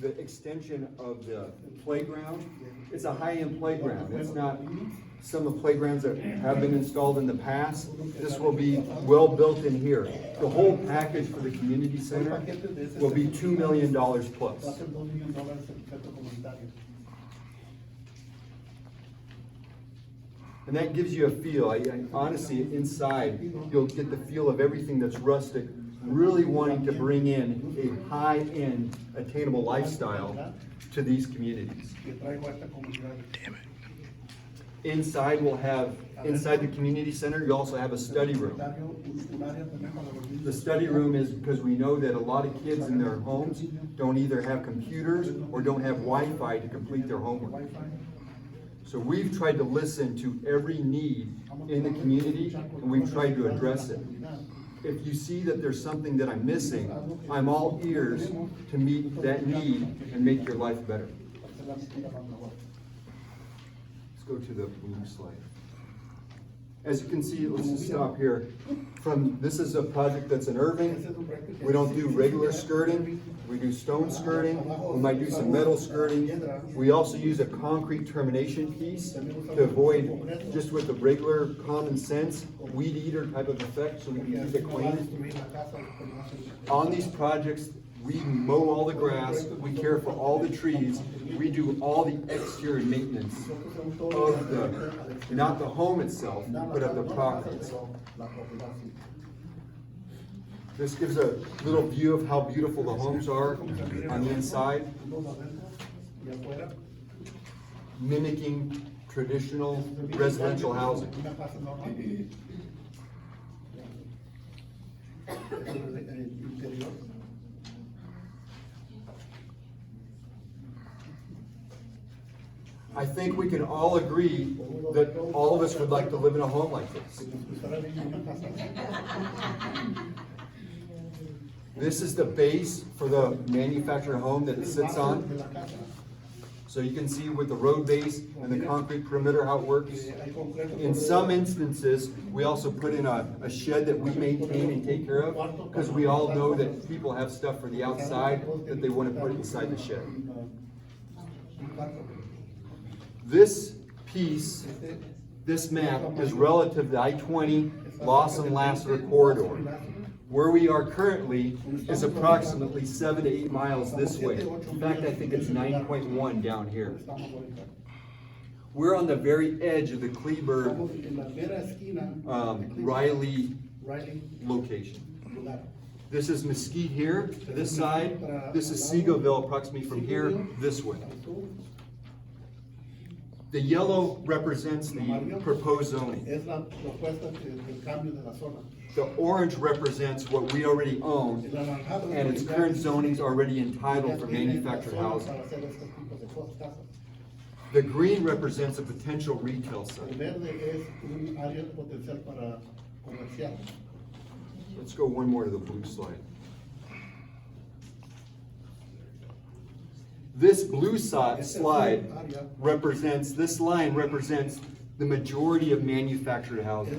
the extension of the playground. It's a high-end playground. It's not some of the playgrounds that have been installed in the past. This will be well built in here. The whole package for the community center will be $2 million plus. And that gives you a feel. Honestly, inside, you'll get the feel of everything that's rustic, really wanting to bring in a high-end, attainable lifestyle to these communities. Inside, inside the community center, you also have a study room. The study room is because we know that a lot of kids in their homes don't either have computers or don't have Wi-Fi to complete their homework. So we've tried to listen to every need in the community, and we've tried to address it. If you see that there's something that I'm missing, I'm all ears to meet that need and make your life better. Let's go to the blue slide. As you can see, let's just stop here. This is a project that's in Irving. We don't do regular skirting. We do stone skirting. We might do some metal skirting. We also use a concrete termination piece to avoid, just with the regular common sense, weed eater type of effect, so we can keep it clean. On these projects, we mow all the grass, we care for all the trees, we do all the exterior maintenance of not the home itself, but of the property itself. This gives a little view of how beautiful the homes are on the inside, mimicking traditional residential housing. I think we can all agree that all of us would like to live in a home like this. This is the base for the manufactured home that it sits on. So you can see with the road base and the concrete perimeter how it works. In some instances, we also put in a shed that we maintain and take care of, because we all know that people have stuff for the outside that they want to put inside the shed. This piece, this map, is relative to the I-20 Lawson-Lasseter corridor. Where we are currently is approximately 7 to 8 miles this way. In fact, I think it's 9.1 down here. We're on the very edge of the Kleeberg Riley location. This is Mesquite here to this side. This is Seagoville approximately from here this way. The yellow represents the proposed zoning. The orange represents what we already own, and its current zoning is already entitled for manufactured housing. The green represents a potential retail site. Let's go one more to the blue slide. This blue slide represents, this line represents the majority of manufactured housing.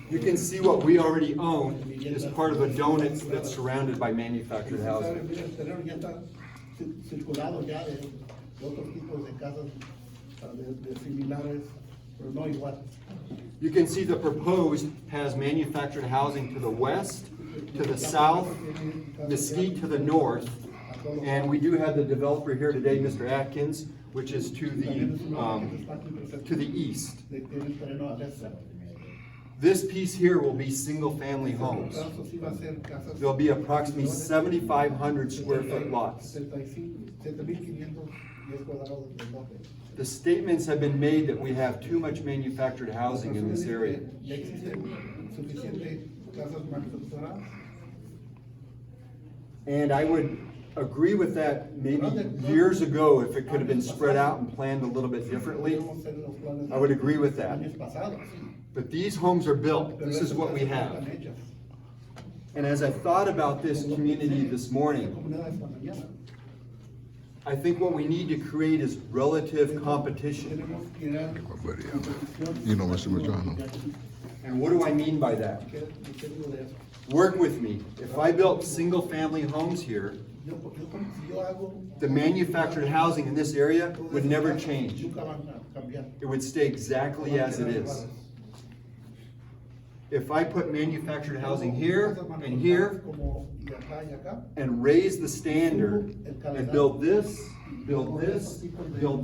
You can see what we already own is part of a donut that's surrounded by manufactured housing. You can see the proposed has manufactured housing to the west, to the south, Mesquite to the north, and we do have the developer here today, Mr. Atkins, which is to the east. This piece here will be single-family homes. There'll be approximately 7,500 square foot lots. The statements have been made that we have too much manufactured housing in this area. And I would agree with that maybe years ago if it could have been spread out and planned a little bit differently. I would agree with that. But these homes are built. This is what we have. And as I thought about this community this morning, I think what we need to create is relative competition. You know, Mr. Majano. And what do I mean by that? Work with me. If I built single-family homes here, si yo hago, the manufactured housing in this area would never change. nunca van a cambiar. It would stay exactly as it is. If I put manufactured housing here and here Como y acá y acá, and raise the standard and build this, build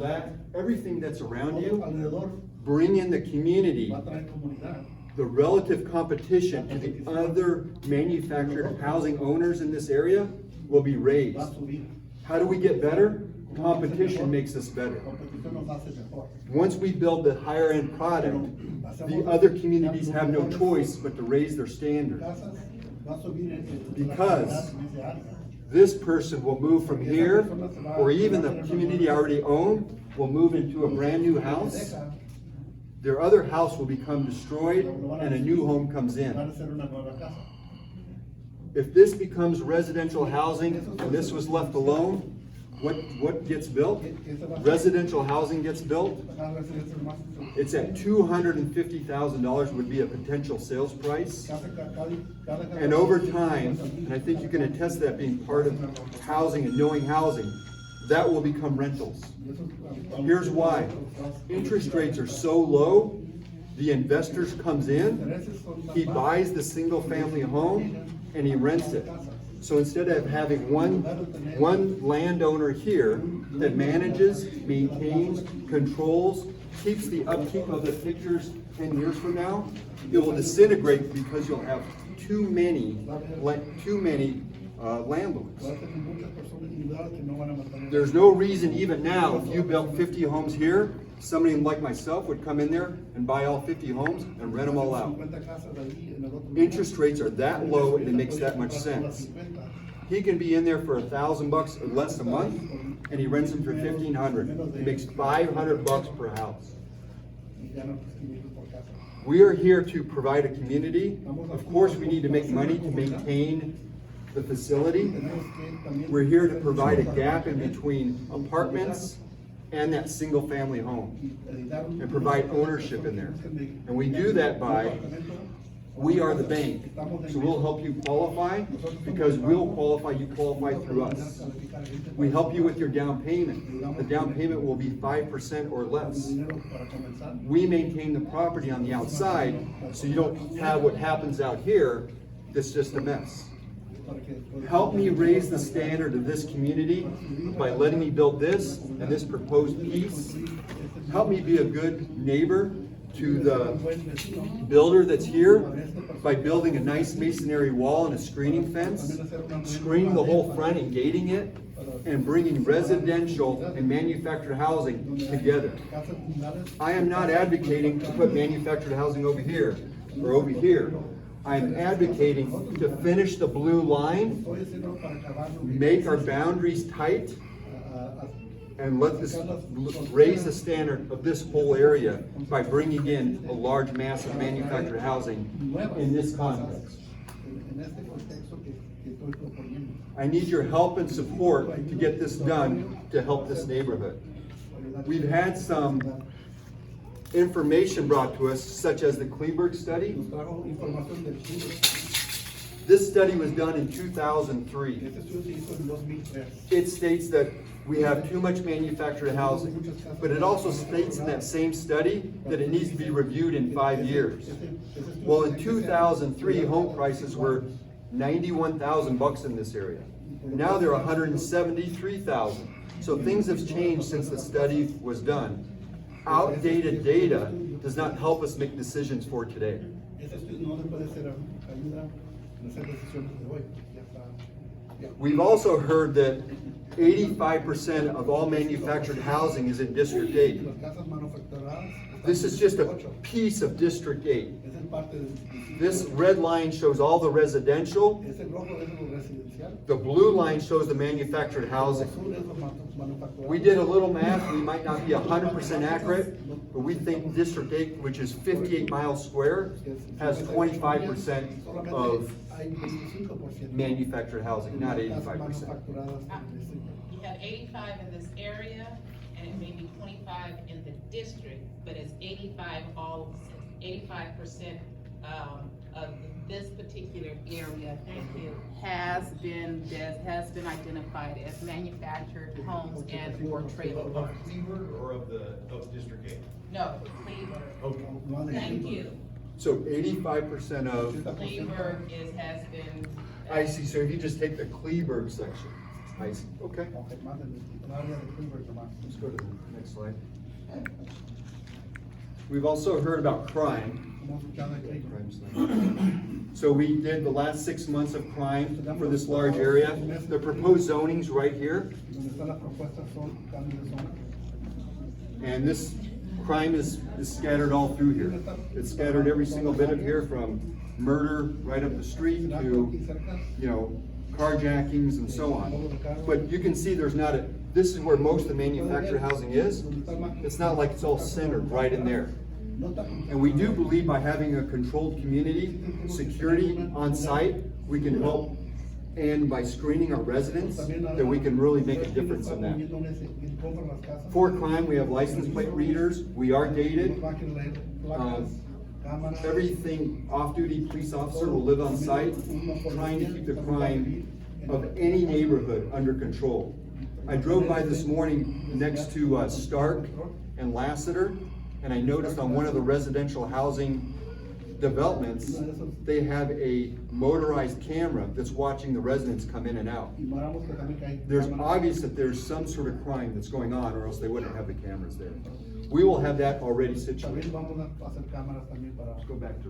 that, everything that's around you, alrededor bring in the community, va a traer comunidad. the relative competition to the other manufactured housing owners in this area will be raised. Va a subir. How do we get better? Competition makes us better. Competición nos hace mejor. Once we build the higher end product, the other communities have no choice but to raise their standard. Casas, va a subir Because la calidad en ese área. this person will move from here, or even the community I already own will move into a brand new house. Their other house will become destroyed and a new home comes Van in. a ser una nueva casa. If this becomes residential housing and this was left alone, what gets built? Residential housing gets built. Cada residencia más, It's at $250,000 would be a potential sales price. cada And over time, and I think you can attest that being part of housing and knowing housing, that will become rentals. Here's why. Interest rates are so low, the investor comes in, he buys the single family home, and he rents it. So instead of having one landowner here that manages, maintains, controls, keeps the upkeep of the pictures 10 years from now, it will disintegrate because you'll have too many landlords. There's no reason even now, if you built 50 homes here, somebody like myself would come in there and buy all 50 homes and rent them all out. Interest rates are that low and it makes that much sense. He can be in there for $1,000 or less a month, and he rents them for $1,500. He makes $500 per house. We are here to provide a community. Of course, we need to make money to maintain the facility. We're here to provide a gap in between apartments and that single family home and provide ownership in there. And we do that by, we are the bank. So we'll help you qualify because we'll qualify, you qualify through us. We help you with your down payment. The down payment will be 5% or less. We maintain the property on the outside so you don't have what happens out here that's just a mess. Help me raise the standard of this community by letting me build this and this proposed piece. Help me be a good neighbor to the builder that's here by building a nice masonry wall and a screening fence, screening the whole front and gating it, and bringing residential and manufactured housing together. I am not advocating to put manufactured housing over here or over here. I'm advocating to finish the blue line, make our boundaries tight, and let this raise the standard of this whole area by bringing in a large mass of manufactured housing in this context. I need your help and support to get this done to help this neighborhood. We've had some information brought to us, such as the Kleeberg study. This study was done in 2003. It states that we have too much manufactured housing, but it also states in that same study that it needs to be reviewed in 5 years. Well, in 2003, home prices were $91,000 in this area. Now they're $173,000. So things have changed since the study was done. Outdated data does not help us make decisions for today. We've also heard that 85% of all manufactured housing is in District 8. This is just a piece of District 8. This red line shows all the residential. The blue line shows the manufactured housing. We did a little math. We might not be 100% accurate, but we think District 8, which is 58 miles square, has 25% of manufactured housing, not 85%. You have 85 in this area, and it may be 25 in the district, but it's 85 85% of this particular area has been identified as manufactured homes and or trailer Of parks. Kleeberg or of District Eight? No, Kleeberg. Okay. Thank you. So 85% of, Kleeberg has been. I see, so if you just take the Kleeberg section, I see, okay. Ok, más del área de Kleeberg nomás. Let's go to the next slide. We've also heard about crime. Hemos escuchado de Kleeberg. Crime slide. So we did the last 6 months of crime for this large area. The proposed zoning's right here. Donde están las propuestas son cambios de zona. And this crime is scattered all through here. It's scattered every single bit of here, from murder right up the street to, carjackings and so on. But you can see there's not this is where most of the manufactured housing is. It's not like it's all centered right in there. And we do believe by having a controlled community, security on site, we can help, and by screening our residents, that we can really make a difference in that. For crime, we have license plate readers, we are gated. Everything off-duty police officer will live on site, trying to keep the crime of any neighborhood under control. I drove by this morning next to Stark and Lassiter, and I noticed on one of the residential housing developments, they have a motorized camera that's watching the residents come in and out. There's obvious that there's some sort of crime that's going on, or else they wouldn't have the cameras there. We will have that already situated. Let's go back to.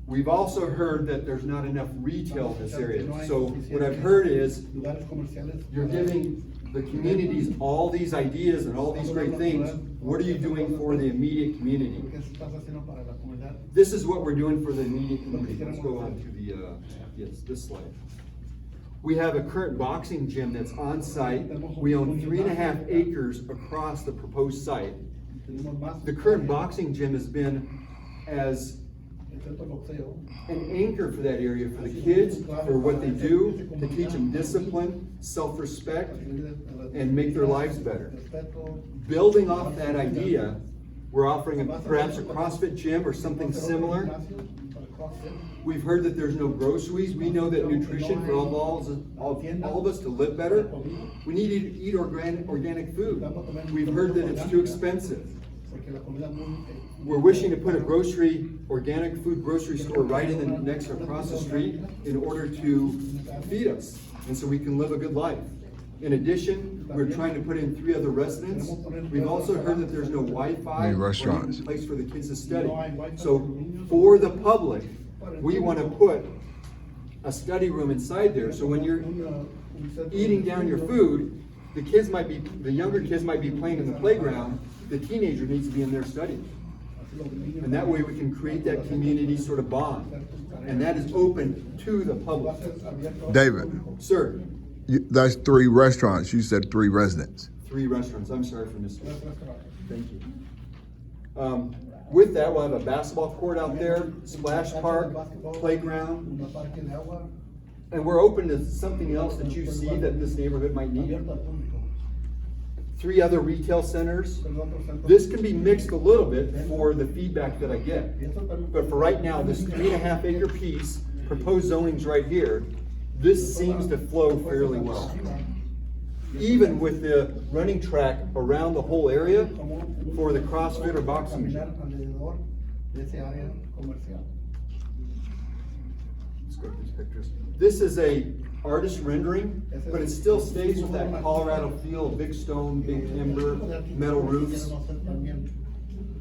We've also heard that there's not enough retail in this area. So what I've heard is you're giving the communities all these ideas and all these great things. What are you doing for the immediate community? This is what we're doing for the immediate community. Let's go on to the, yes, this slide. We have a current boxing gym that's on site. We own 3.5 acres across the proposed site. The current boxing gym has been as an anchor for that area, for the kids, for what they do, to teach them discipline, self-respect, and make their lives better. Building off that idea, we're offering perhaps a CrossFit gym or something similar. We've heard that there's no groceries. We know that nutrition for all of us to live better, we need to eat organic food. We've heard that it's too expensive. We're wishing to put a organic food grocery store right in the next across the street in order to feed us, and so we can live a good life. In addition, we're trying to put in 3 other residents. We've also heard that there's no Wi-Fi or even place for the kids to study. So for the public, we want to put a study room inside there, so when you're eating down your food, the younger kids might be playing in the playground, the teenager needs to be in there studying. And that way we can create that community sort of bond. And that is open to the public. David. Sir. That's 3 restaurants. You said 3 residents. 3 restaurants. I'm sorry for missing that. Thank you. With that, we'll have a basketball court out there, splash park, playground. And we're open to something else that you see that this neighborhood might need. 3 other retail centers. This can be mixed a little bit for the feedback that I get. But for right now, this 3.5 acre piece, proposed zoning's right here, this seems to flow fairly well. Even with the running track around the whole area for the CrossFit or boxing gym. Let's go to these pictures. This is a artist rendering, but it still stays with that Colorado feel, big stone, big timber, metal roofs.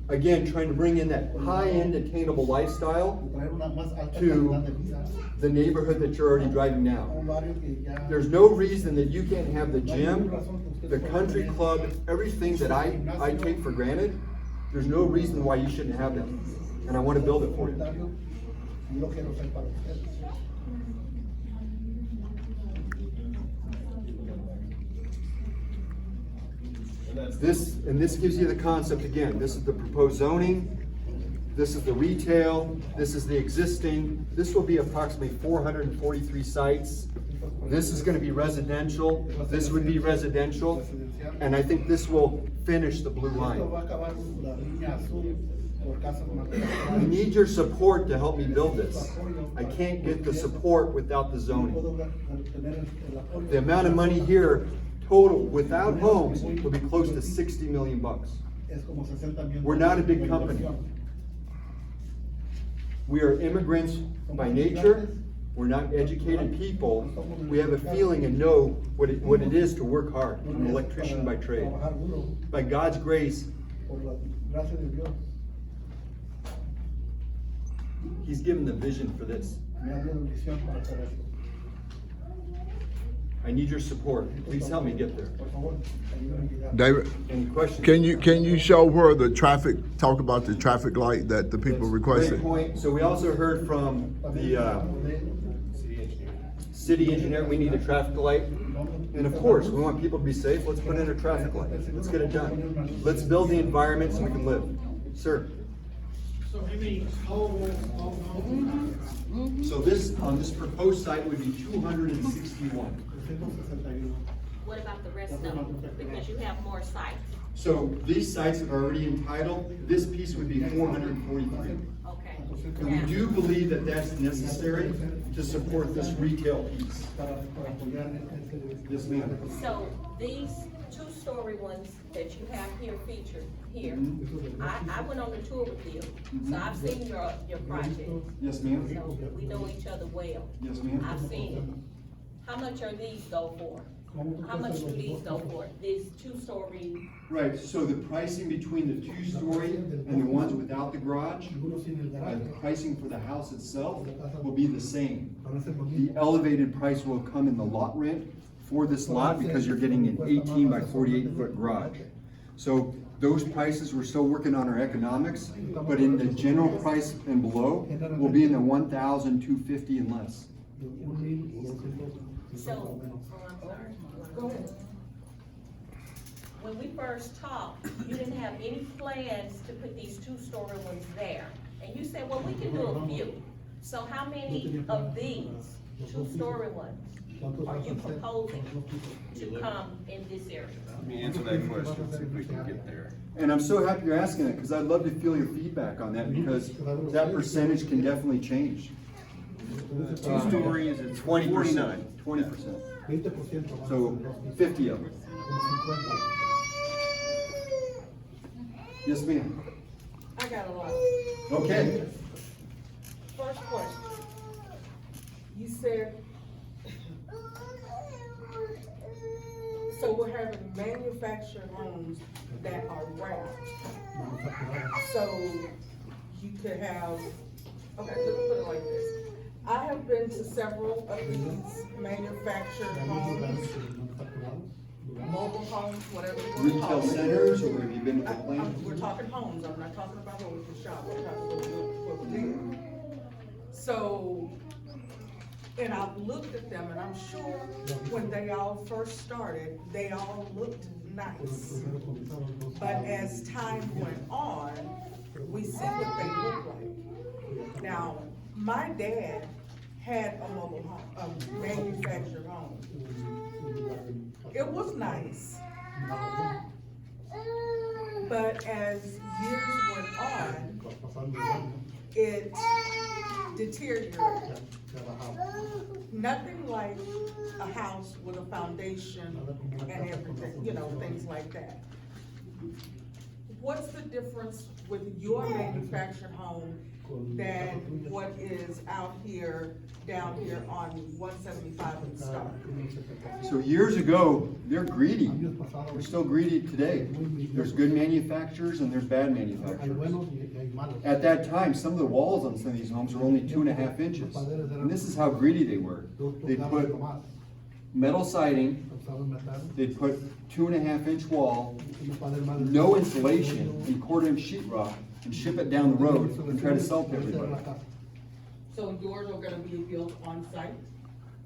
Again, trying to bring in that high-end attainable lifestyle to the neighborhood that you're already driving now. There's no reason that you can't have the gym, the country club, everything that I take for granted. There's no reason why you shouldn't have them. And I want to build it for you. This gives you the concept again. This is the proposed zoning. This is the retail. This is the existing. This will be approximately 443 sites. This is going to be residential. This would be residential. And I think this will finish the blue Esto line. va a acabar la línea azul por casa con I need your support to help me build this. I can't get the support without the zoning. The amount of money here, total, without homes, will be close to 60 million bucks. We're not a big company. We are immigrants by nature. We're not educated people. We have a feeling and know what it is to work hard. I'm an electrician by trade. By God's grace, He's given the vision for this. I need your support. Please help me get there. David, Any questions? can you show where the traffic, talk about the traffic light that the people Great requested? point. So we also heard from the city engineer, we need a traffic light. And of course, we want people to be safe. Let's put in a traffic light. Let's get it done. Let's build the environment so we can live. Sir? So maybe total So this, on this proposed site would be 261. What about the rest of them? Because you have more sites. So these sites are already entitled. This piece would be 443. Okay. And we do believe that that's necessary to support this retail piece. Yes, ma'am. So these two-story ones that you have here featured here, I went on the tour with you, so I've seen your project. Yes, ma'am. So we know each other well. Yes, ma'am. I've seen it. How much are these go for? How much do these go for? These two-story, Right, so the pricing between the two-story and the ones without the garage, the pricing for the house itself will be the same. The elevated price will come in the lot rent for this lot because you're getting an 18 by 48 foot garage. So those prices, we're still working on our economics, but in the general price and below will be in the 1,250 and less. so, I'm sorry. Go ahead. When we first talked, you didn't have any plans to put these two-story ones there. And you said, well, we can do a few. So how many of these two-story ones are you proposing to come in this area? Let me answer that question, see if we can get there. And I'm so happy you're asking it, because I'd love to feel your feedback on that, because that percentage can definitely change. Two stories, it's 49. 20%. So 50 of them. Yes, ma'am. I got a lot. Okay. First question. You said, so we're having manufactured homes that are wrapped. So you could have, okay, let me put it like this. I have been to several of these manufactured homes, mobile homes, whatever you want to Retail call it. centers, or have you been to the plant? We're talking homes, I'm not talking about what we can shop, we're talking what we do. So, and I've looked at them, and I'm sure when they all first started, they all looked nice. But as time went on, we see what they look like. Now, my dad had a mobile home, a manufactured home. It was nice. But as years went on, it deteriorated. Nothing like a house with a foundation and everything, you know, things like that. What's the difference with your manufactured home than what is out here, down here on 175 and Star? So years ago, they're greedy. They're still greedy today. There's good manufacturers and there's bad manufacturers. At that time, some of the walls on some of these homes were only 2.5 inches. And this is how greedy they were. They put metal siding, they put 2.5 inch wall, no insulation, and 1/4 inch sheetrock, and ship it down the road and try to sell to everybody. So yours are gonna be built on site?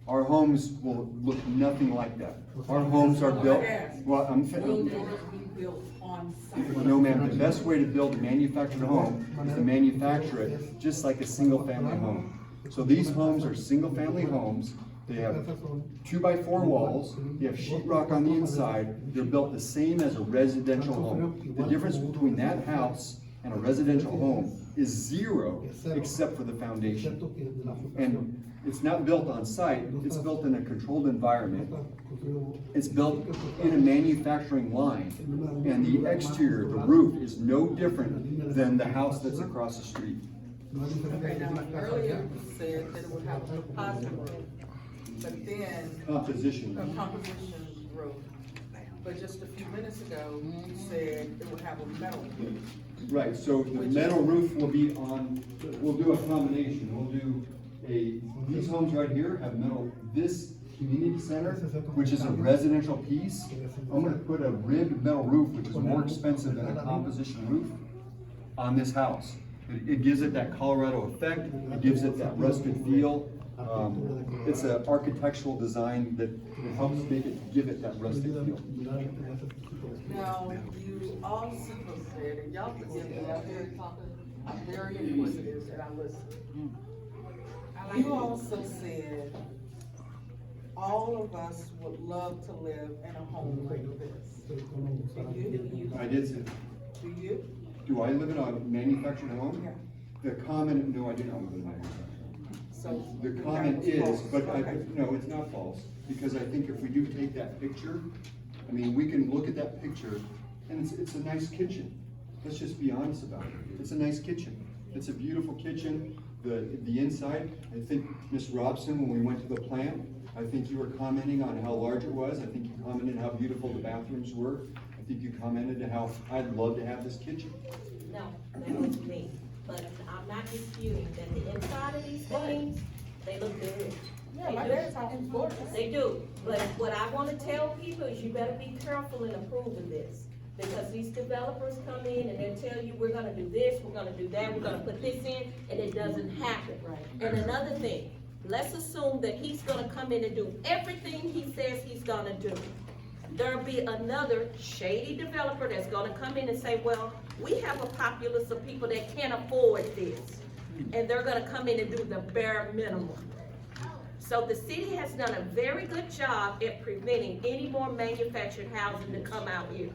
Our homes will look nothing like that. Our homes are built, well, Will yours be built on site? no ma'am, the best way to build a manufactured home is to manufacture it just like a single family home. So these homes are single family homes. They have 2x4 walls, they have sheetrock on the inside, they're built the same as a residential home. The difference between that house and a residential home is zero, except for the foundation. And it's not built on site, it's built in a controlled environment. It's built in a manufacturing line, and the exterior, the roof, is no different than the house that's across the street. Okay, now, earlier you said that it would have a composite roof, but then Composition. a composition roof. But just a few minutes ago, you said it would have a metal roof. Right, so the metal roof will be on, we'll do a combination, we'll do these homes right here have metal, this community center, which is a residential piece, I'm gonna put a ribbed metal roof, which is more expensive than a composition roof, on this house. It gives it that Colorado effect, it gives it that rusted feel. It's an architectural design that helps make it, give it that rustic feel. Now, you also said, and y'all forgive me, I'm very inquisitive and I listen. You also said, all of us would love to live in a home like this. Do you? I did say, Do you? do I live in a manufactured home? Yeah. The comment, no, I do not live in a manufactured home. So. The that comment was is, false. but Okay. no, it's not false, because I think if we do take that picture, I mean, we can look at that picture, and it's a nice kitchen. Let's just be honest about it. It's a nice kitchen. It's a beautiful kitchen. The inside, I think, Ms. Robson, when we went to the plant, I think you were commenting on how large it was. I think you commented how beautiful the bathrooms were. I think you commented how I'd love to have this kitchen. No, that was me, but I'm not disputing that the inside of these things, they look good. Yeah, my dad's house is gorgeous. They do, but what I wanna tell people is you better be careful in approving this. Because these developers come in and they tell you, we're gonna do this, we're gonna do that, we're gonna put this in, and it doesn't happen. Right. And another thing, let's assume that he's gonna come in and do everything he says he's gonna do. There'll be another shady developer that's gonna come in and say, well, we have a populace of people that can't afford this. And they're gonna come in and do the bare minimum. So the city has done a very good job at preventing any more manufactured housing to come out here.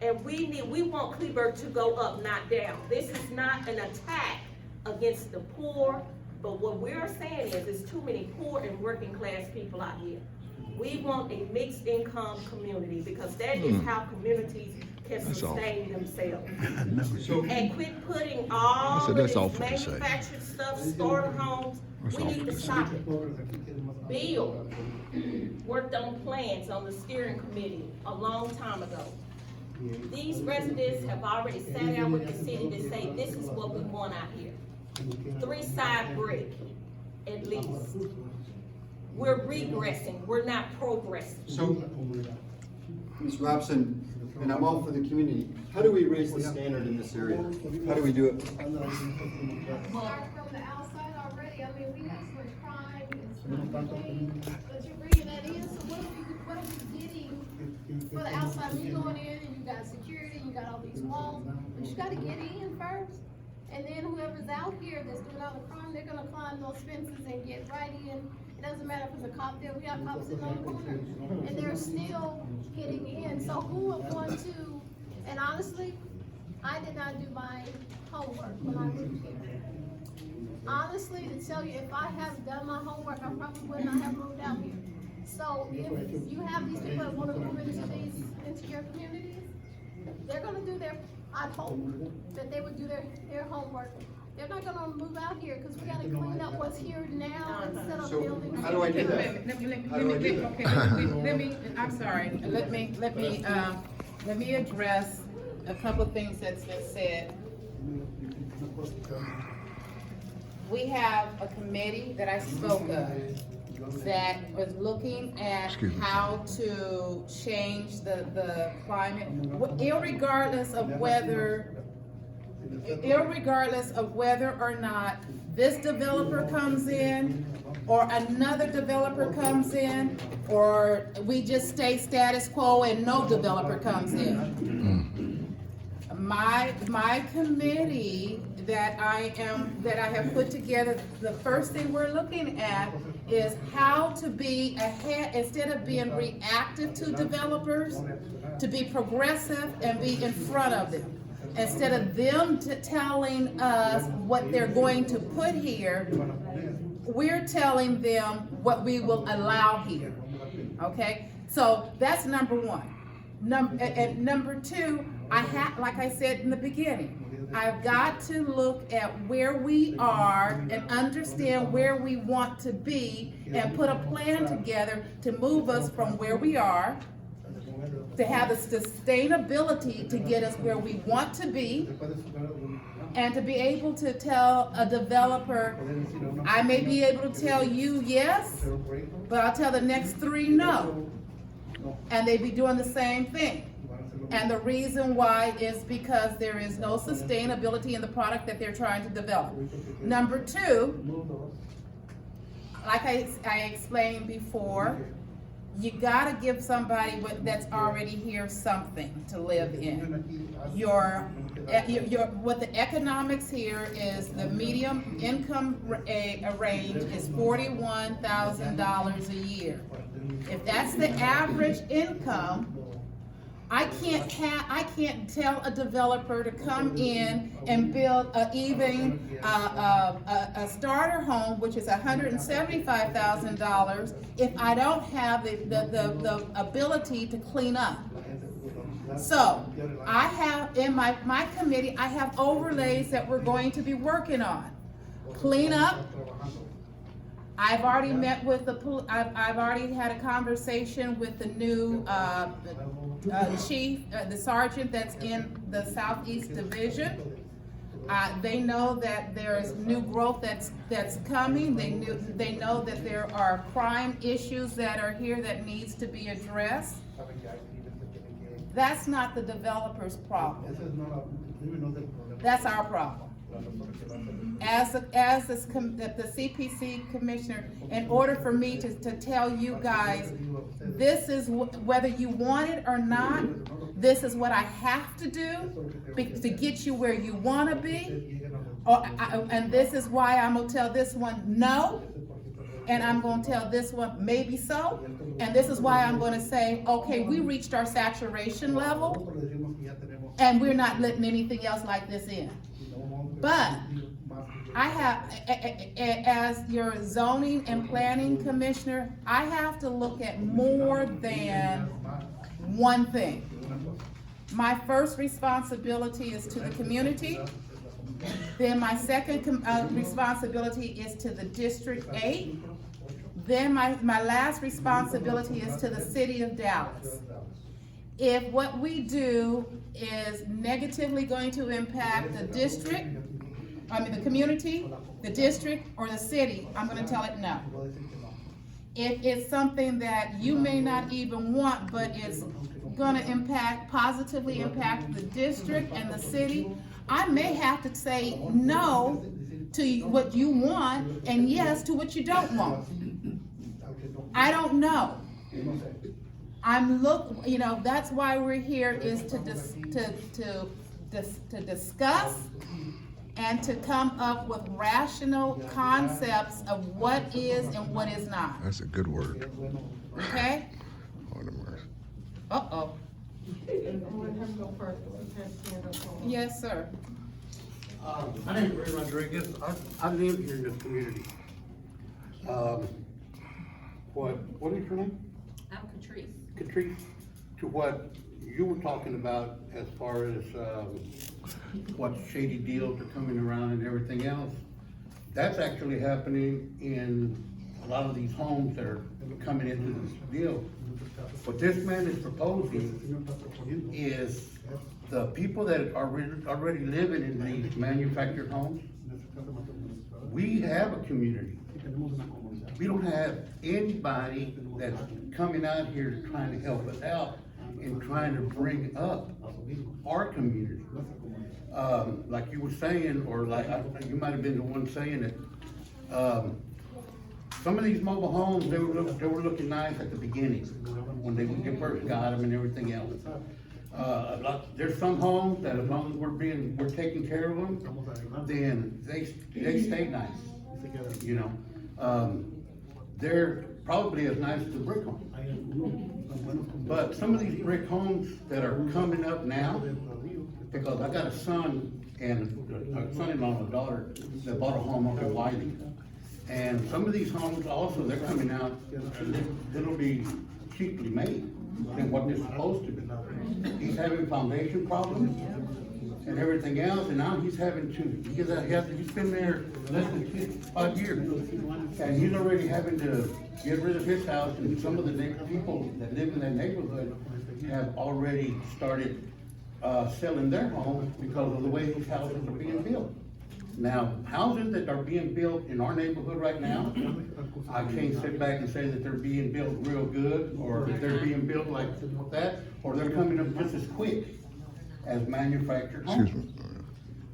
And we want Kleeberg to go up, not down. This is not an attack against the poor, but what we're saying is, there's too many poor and working class people out here. We want a mixed income community, because that is how communities can sustain themselves. And quit putting all of that's this awful to say. manufactured stuff, stored homes, we need to stop it. Bill worked on plans on the steering committee a long time ago. These residents have already sat down with the city to say, this is what we want out here. 3-side brick, at least. We're regressing, we're not progressing. So, Ms. Robson, and I'm all for the community, how do we raise the standard in this area? How do we do it? Start from the outside already, I mean, we have so much crime, it's not clean, but you're bringing that in, so what are we getting for the outside? When you're going in and you got security, you got all these walls, but you gotta get in first. And then whoever's out here that's doing all the crime, they're gonna climb those fences and get right in. It doesn't matter if it's a cop there, we have cops sitting on the corner, and they're still getting in. So who would want to, and honestly, I did not do my homework when I moved here. Honestly, to tell you, if I have done my homework, I probably would not have moved out here. So if you have these people that wanna move into your communities, they're gonna do their, I hope that they would do their homework. They're not gonna move out here, cause we gotta clean up what's here now instead of So, building. how do I do that? I'm sorry, let me address a couple things that's been said. We have a committee that I spoke of that was looking at Excuse me. how to change the climate, irregardless of whether or not this developer comes in, or another developer comes in, or we just stay status quo and no developer comes in. My committee that I have put together, the first thing we're looking at is how to be ahead, instead of being reactive to developers, to be progressive and be in front of them. Instead of them telling us what they're going to put here, we're telling them what we will allow here, okay? So that's number one. Number two, like I said in the beginning, I've got to look at where we are and understand where we want to be and put a plan together to move us from where we are, to have the sustainability to get us where we want to be, and to be able to tell a developer, I may be able to tell you yes, but I'll tell the next three no. And they be doing the same thing. And the reason why is because there is no sustainability in the product that they're trying to develop. Number two, like I explained before, you gotta give somebody that's already here something to live in. What the economics here is, the medium income range is $41,000 a year. If that's the average income, I can't tell a developer to come in and build a starter home, which is $175,000, if I don't have the ability to clean up. So I have in my committee, I have overlays that we're going to be working on. Clean up. I've already met with I've already had a conversation with the new chief, the sergeant that's in the Southeast Division. They know that there's new growth that's coming. They know that there are crime issues that are here that needs to be addressed. That's not the developer's problem. That's our problem. As the CPC commissioner, in order for me to tell you guys, this is whether you want it or not, this is what I have to do to get you where you want to be. And this is why I'm gonna tell this one no, and I'm gonna tell this one maybe so, and this is why I'm gonna say, okay, we reached our saturation level, and we're not letting anything else like this in. But I have, as your zoning and planning commissioner, I have to look at more than one thing. My first responsibility is to the community. Then my second responsibility is to the District 8. Then my last responsibility is to the city of Dallas. If what we do is negatively going to impact the district, the community, the district, or the city, I'm gonna tell it no. If it's something that you may not even want, but it's gonna positively impact the district and the city, I may have to say no to what you want and yes to what you don't want. I don't know. That's why we're here, is to discuss and to come up with rational concepts of what is and what is not. That's a good word. Okay? Uh-oh. Yes, sir. My name is Ray Rodriguez. I live here in this community. What is your name? I'm Catrice. Catrice, to what you were talking about as far as what shady deals are coming around and everything else, that's actually happening in a lot of these homes that are coming into this deal. What this man is proposing is the people that are already living in these manufactured homes. We have a community. We don't have anybody that's coming out here trying to help us out and trying to bring up our community. Like you were saying, or you might have been the one saying it, some of these mobile homes, they were looking nice at the beginning when they first got them and everything else. There's some homes that as long as we're taking care of them, then they stay nice, you know. They're probably as nice as a brick home. But some of these brick homes that are coming up now, because I got a son and a son-in-law and a daughter that bought a home up in Wiley. And some of these homes also, they're coming out, it'll be cheaply made than what they're supposed to be. He's having foundation problems and everything else, and now he's having to, he's been there less than 5 years. And he's already having to get rid of his house, and some of the people that live in that neighborhood have already started selling their homes because of the way these houses are being built. Now, houses that are being built in our neighborhood right now, I can't sit back and say that they're being built real good, or that they're being built like that, or they're coming up just as quick as manufactured homes.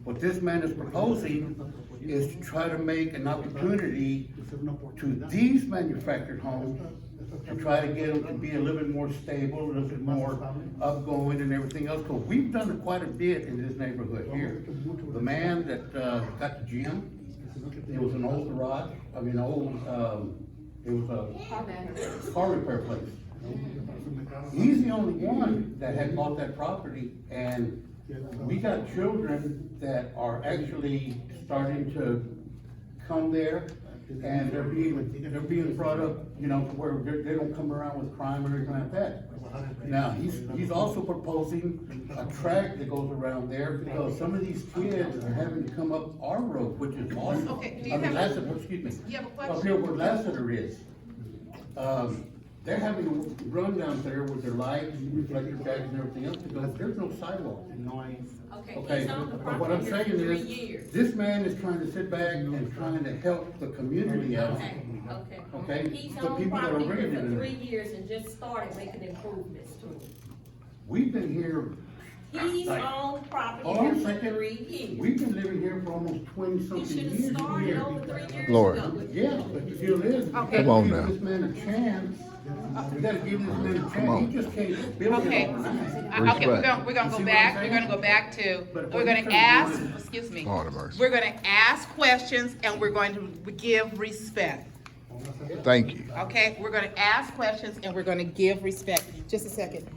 What this man is proposing is to try to make an opportunity to these manufactured homes to try to get them to be a little bit more stable, a little bit more upgoing and everything else. Because we've done quite a bit in this neighborhood here. The man that got the gym, it was an old garage, it was a car repair place. He's the only one that had bought that property, and we got children that are actually starting to come there, and they're being brought up, you know, to where they don't come around with crime or anything like that. Now, he's also proposing a track that goes around there, because some of these kids are having to come up our road, which is awesome. Okay, do you have Lassiter, excuse me. You have a question? Up here where Lassiter is. They're having to run down there with their lights, reflector jackets and everything else, because there's no sidewalk. Okay, He's on the but what I'm property saying for 3 is, years. this man is trying to sit back and trying to help the community out. Okay? He's The on people that are property renting for in 3 there. years and just started making improvements to it. We've been here, He's Like, on property hold on a for second. 3 years. we've been living here for almost He 20-something should have years. started over 3 years Lord. ago. Yeah, but the deal is, we Okay. Come on gotta now. give this man a chance. We gotta give this man a on. chance. He just can't build Okay, it overnight. okay, we're gonna You go see what back, I'm we're saying? gonna go back to, But we're what gonna he's trying ask, to do excuse me. Lord have mercy. We're gonna ask questions and we're going to give respect, Thank you. okay? We're gonna ask questions and we're gonna give respect. Just a second.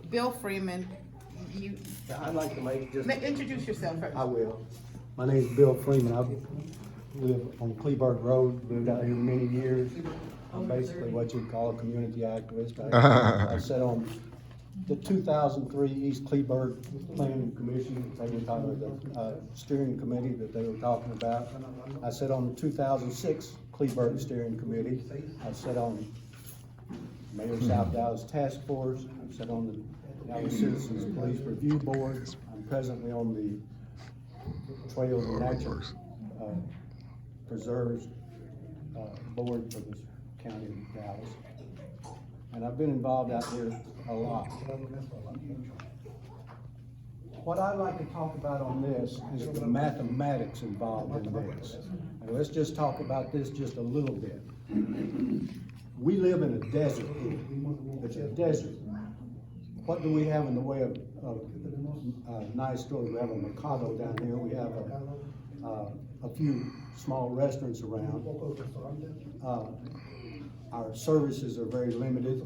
Bill Freeman, you, I'd like to make just, introduce yourself first. I will. My name is Bill Freeman. I live on Kleeberg Road, lived out here many years. I'm basically what you'd call a community activist. I sat on the 2003 East Kleeberg Planning Commission, they were talking about the steering committee that they were talking about. I sat on the 2006 Kleeberg Steering Committee. I sat on Mayor South Dallas Task Force. I sat on the Dallas Citizens Police Review Board. I'm presently on the Trails and Natural Preserves Board for the County of Dallas. And I've been involved out here a lot. What I'd like to talk about on this is the mathematics involved in this. And let's just talk about this just a little bit. We live in a desert here. It's a desert. What do we have in the way of nice stores? We have a Mercado down here. We have a few small restaurants around. Our services are very limited.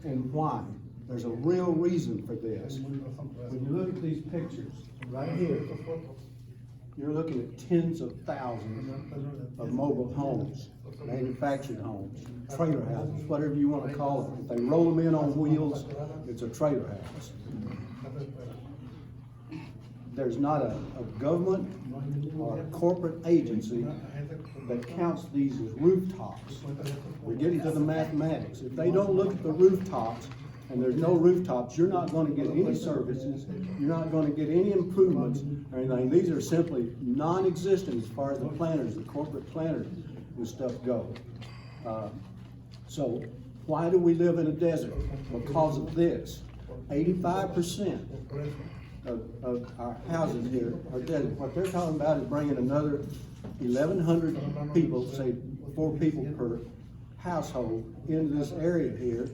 And why? There's a real reason for this. When you look at these pictures, right here, you're looking at tens of thousands of mobile homes, manufactured homes, trailer houses, whatever you want to call them. If they roll them in on wheels, it's a trailer house. There's not a government or a corporate agency that counts these as rooftops. We're getting to the mathematics. If they don't look at the rooftops, and there's no rooftops, you're not going to get any services, you're not going to get any improvements or anything. These are simply non-existent as far as the planners, the corporate planners and stuff go. So why do we live in a desert? Because of this. 85% of our houses here are desert. What they're talking about is bringing another 1,100 people, say 4 people per household, into this area here,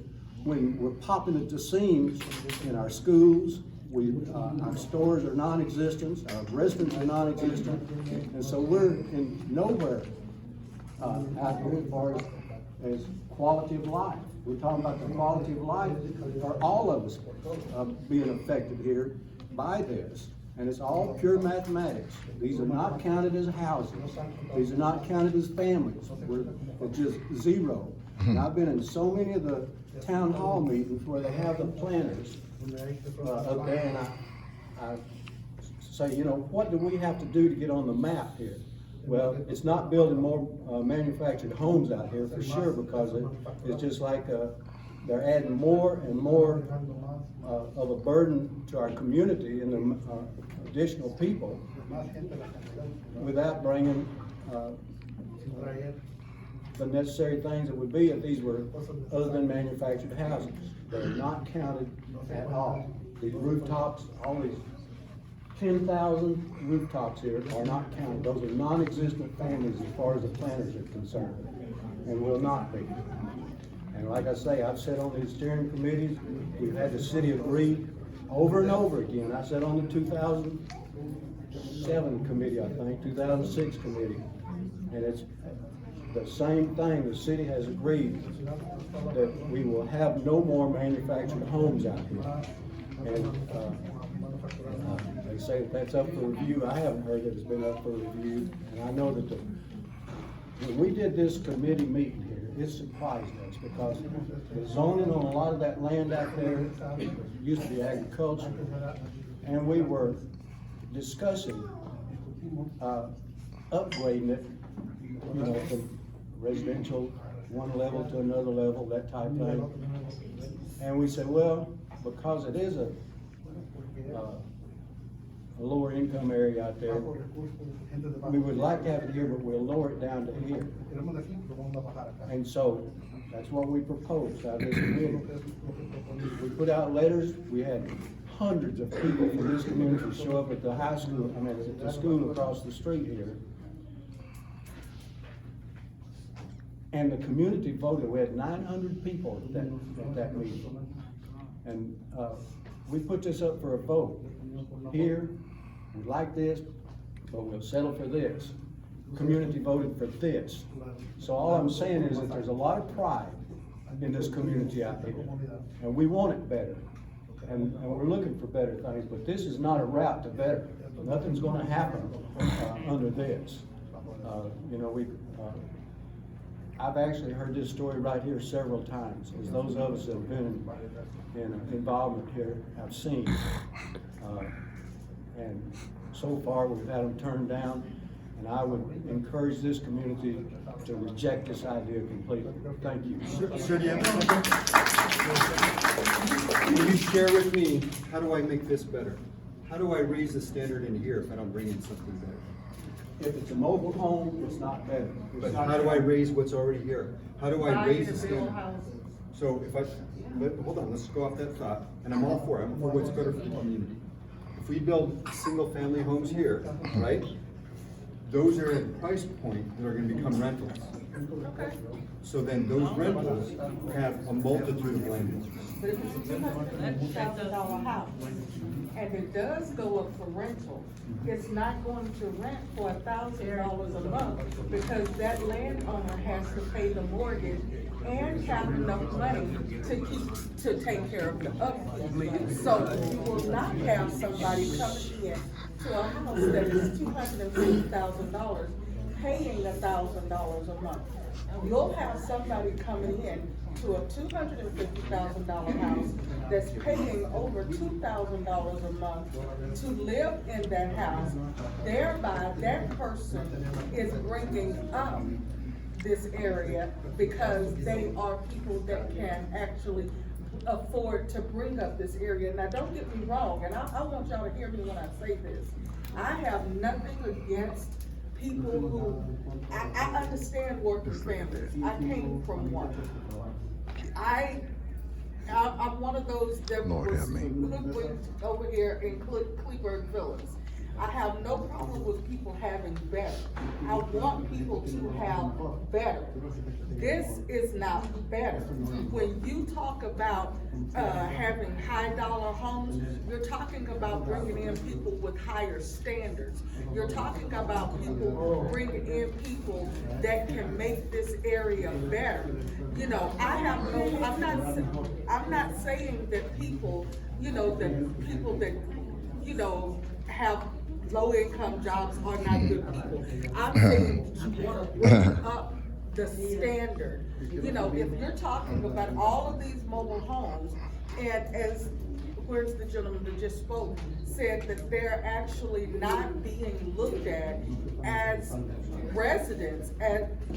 when we're popping at the seams in our schools, our stores are non-existent, our restaurants are non-existent, and so we're in nowhere out here as far as quality of life. We're talking about the quality of life for all of us being affected here by this. And it's all pure mathematics. These are not counted as houses. These are not counted as families. It's just zero. And I've been in so many of the town hall meetings where they have the planners up there, and I say, you know, what do we have to do to get on the map here? Well, it's not building more manufactured homes out here for sure, because it's just like they're adding more and more of a burden to our community and the additional people without bringing the necessary things that would be if these were other than manufactured houses. They're not counted at all. These rooftops, all these 10,000 rooftops here are not counted. Those are non-existent families as far as the planners are concerned, and will not be. And like I say, I've sat on these steering committees. We've had the city agree over and over again. I sat on the 2007 committee, I think, 2006 committee, and it's the same thing. The city has agreed that we will have no more manufactured homes out here. And they say that that's up for review. I haven't heard that it's been up for review. And I know that when we did this committee meeting here, it surprised us, because the zoning on a lot of that land out there, it used to be agriculture, and we were discussing upgrading it, you know, from residential one level to another level, that type of thing. And we said, well, because it is a lower income area out there, we would like to have it here, but we'll lower it down to here. And so that's what we proposed out of this committee. We put out letters. We had hundreds of people from this community show up at the high school, at the school across the street here. And the community voted. We had 900 people at that meeting. And we put this up for a vote. Here, we like this, but we'll settle for this. Community voted for this. So all I'm saying is that there's a lot of pride in this community out here, and we want it better. And we're looking for better things, but this is not a route to better. Nothing's gonna happen under this. You know, I've actually heard this story right here several times, as those of us that have been in involvement here have seen. And so far, we've had them turned down, and I would encourage this community to reject this idea completely. Thank you. Sir, do you have something? Can you share with me, how do I make this better? How do I raise the standard in here if I don't bring in something better? If it's a mobile home, it's not better. But how do I raise what's already here? How do I raise the standard? So hold on, let's go off that thought, and I'm all for it. I'm for what's better for the community. If we build single-family homes here, right, those are at a price point that are gonna become rentals. So then those rentals have a multitude of landlords. But if it's a $250,000 house, and it does go up for rental, it's not going to rent for $1,000 a month, because that landowner has to pay the mortgage and have enough money to take care of the upkeep. So you will not have somebody coming in to a house that is $250,000 paying $1,000 a month. You'll have somebody coming in to a $250,000 house that's paying over $2,000 a month to live in that house. Thereby, that person is bringing up this area because they are people that can actually afford to bring up this area. Now, don't get me wrong, and I want y'all to hear me when I say this. I have nothing against people who, I understand working families. I came from one. I'm one of those that was over here in Kleeberg Villas. I have no problem with people having better. I want people to have better. This is not better. When you talk about, having high dollar homes, you're talking about bringing in people with higher standards. You're talking about people bringing in people that can make this area better. You know, I'm not saying that people, that people that, have low income jobs are not good people. I'm saying you wanna bring up the standard. You know, if you're talking about all of these mobile homes, and as, where's the gentleman that just spoke, said that they're actually not being looked at as residents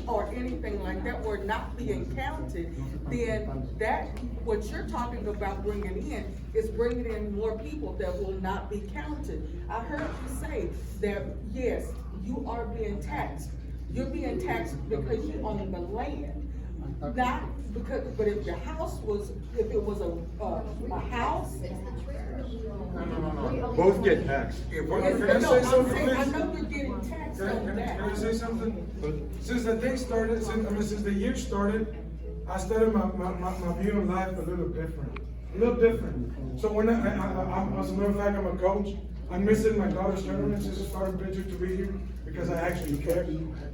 or anything like that, we're not being counted, then that, what you're talking about bringing in is bringing in more people that will not be counted. I heard you say that, yes, you are being taxed. You're being taxed because you own the land. Not because, but if your house was, if it was a house. No. Both get taxed. Can I say something, I please? know you're getting taxed on that. Can I say something? Since the day started, since the year started, I started my view of life a little different. So when as a matter of fact, I'm a coach. I'm missing my daughter's tournament. She's a starting pitcher to be here because I actually care.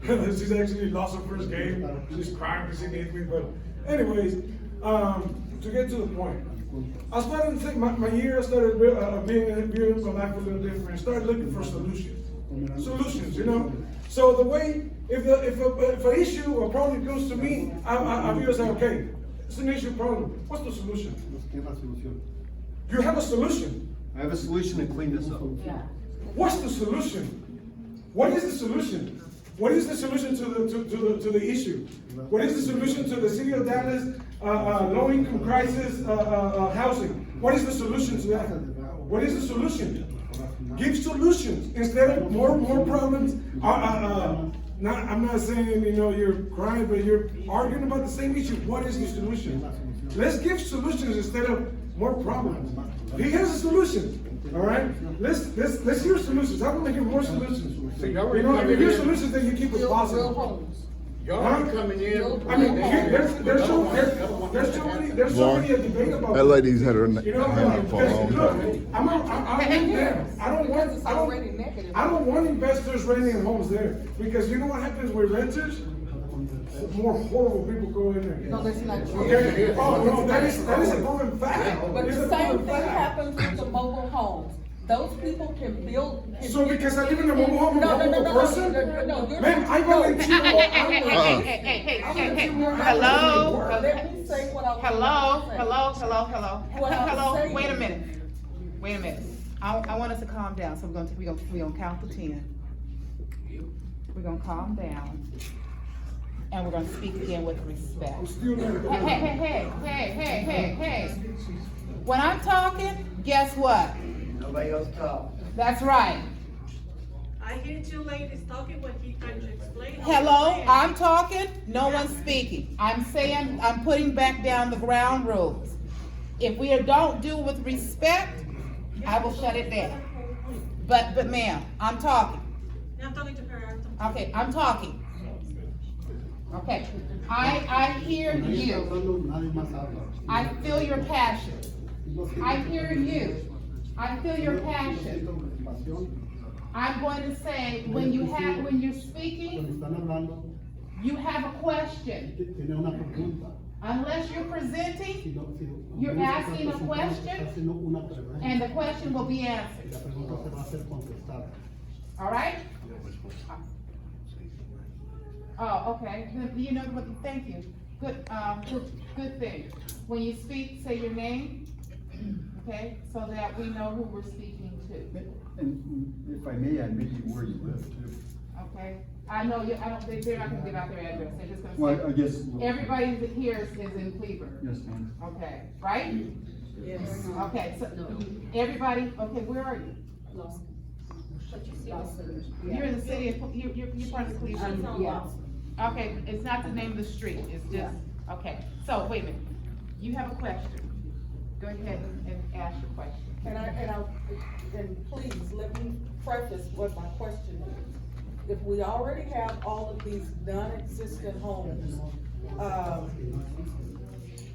She's actually lost her first game. She's crying because she needs me. But anyways, to get to the point, I started to think my year. I started viewing my life a little different. Started looking for solutions. So the way, if an issue or problem comes to me, I view it as okay, it's an issue problem. What's the solution? You have a solution. I have a solution to clean this up. What's the solution? What is the solution? What is the solution to the issue? What is the solution to the city of Dallas low income crisis housing? What is the solution to that? What is the solution? Give solutions instead of more problems. I'm not saying you're crying, but you're arguing about the same issue. What is the solution? Let's give solutions instead of more problems. He has a solution. All right, let's hear solutions. I'm gonna hear more solutions. If you hear solutions, then you keep it positive. Y'all are coming in. I mean, there's so many a debate about That lady's had her hand look, up for a long time. I don't want investors renting homes there, because you know what happens with renters? More horrible people go in there. No, that's not true. Okay? Oh, no, that is a proven fact. But It's the a same proven thing fact. happens with the mobile homes. Those people can build. So because I live in a mobile home, I'm a mobile person? Man, I volunteer. Hello? Let me say what I want to say. Hello, wait a minute. I want us to calm down, so we're gonna count to 10. We're gonna calm down, and we're gonna speak again with respect. Hey. When I'm talking, guess what? Nobody else talk. That's right. I hear two ladies talking when he trying to explain. Hello, I'm talking, no one's speaking. I'm saying, I'm putting back down the ground rules. If we don't do it with respect, I will shut it down. But ma'am, I'm talking. I'm talking to her. Okay, I'm talking. Okay, I hear you. I feel your passion. I hear you. I feel your passion. I'm going to say, when you're speaking, you have a question. Unless you're presenting, you're asking a question, and the question will be answered. All right? Oh, okay. You know what? Thank you. Good thing. When you speak, say your name, okay, so that we know who we're speaking to. And if I may, I may be where you live too. Okay. I know you. They're not gonna give out their address. They're just gonna say. Well, I guess. Everybody that here is in Kleeberg. Yes, ma'am. Okay, right? Yes. Okay, so everybody. Okay, where are you? You're in the city. You're part of Kleeberg. Yes. Okay, it's not the name of the street. It's just okay. So wait a minute. You have a question. Go ahead and ask your question. And please, let me preface what my question is. If we already have all of these non-existent homes,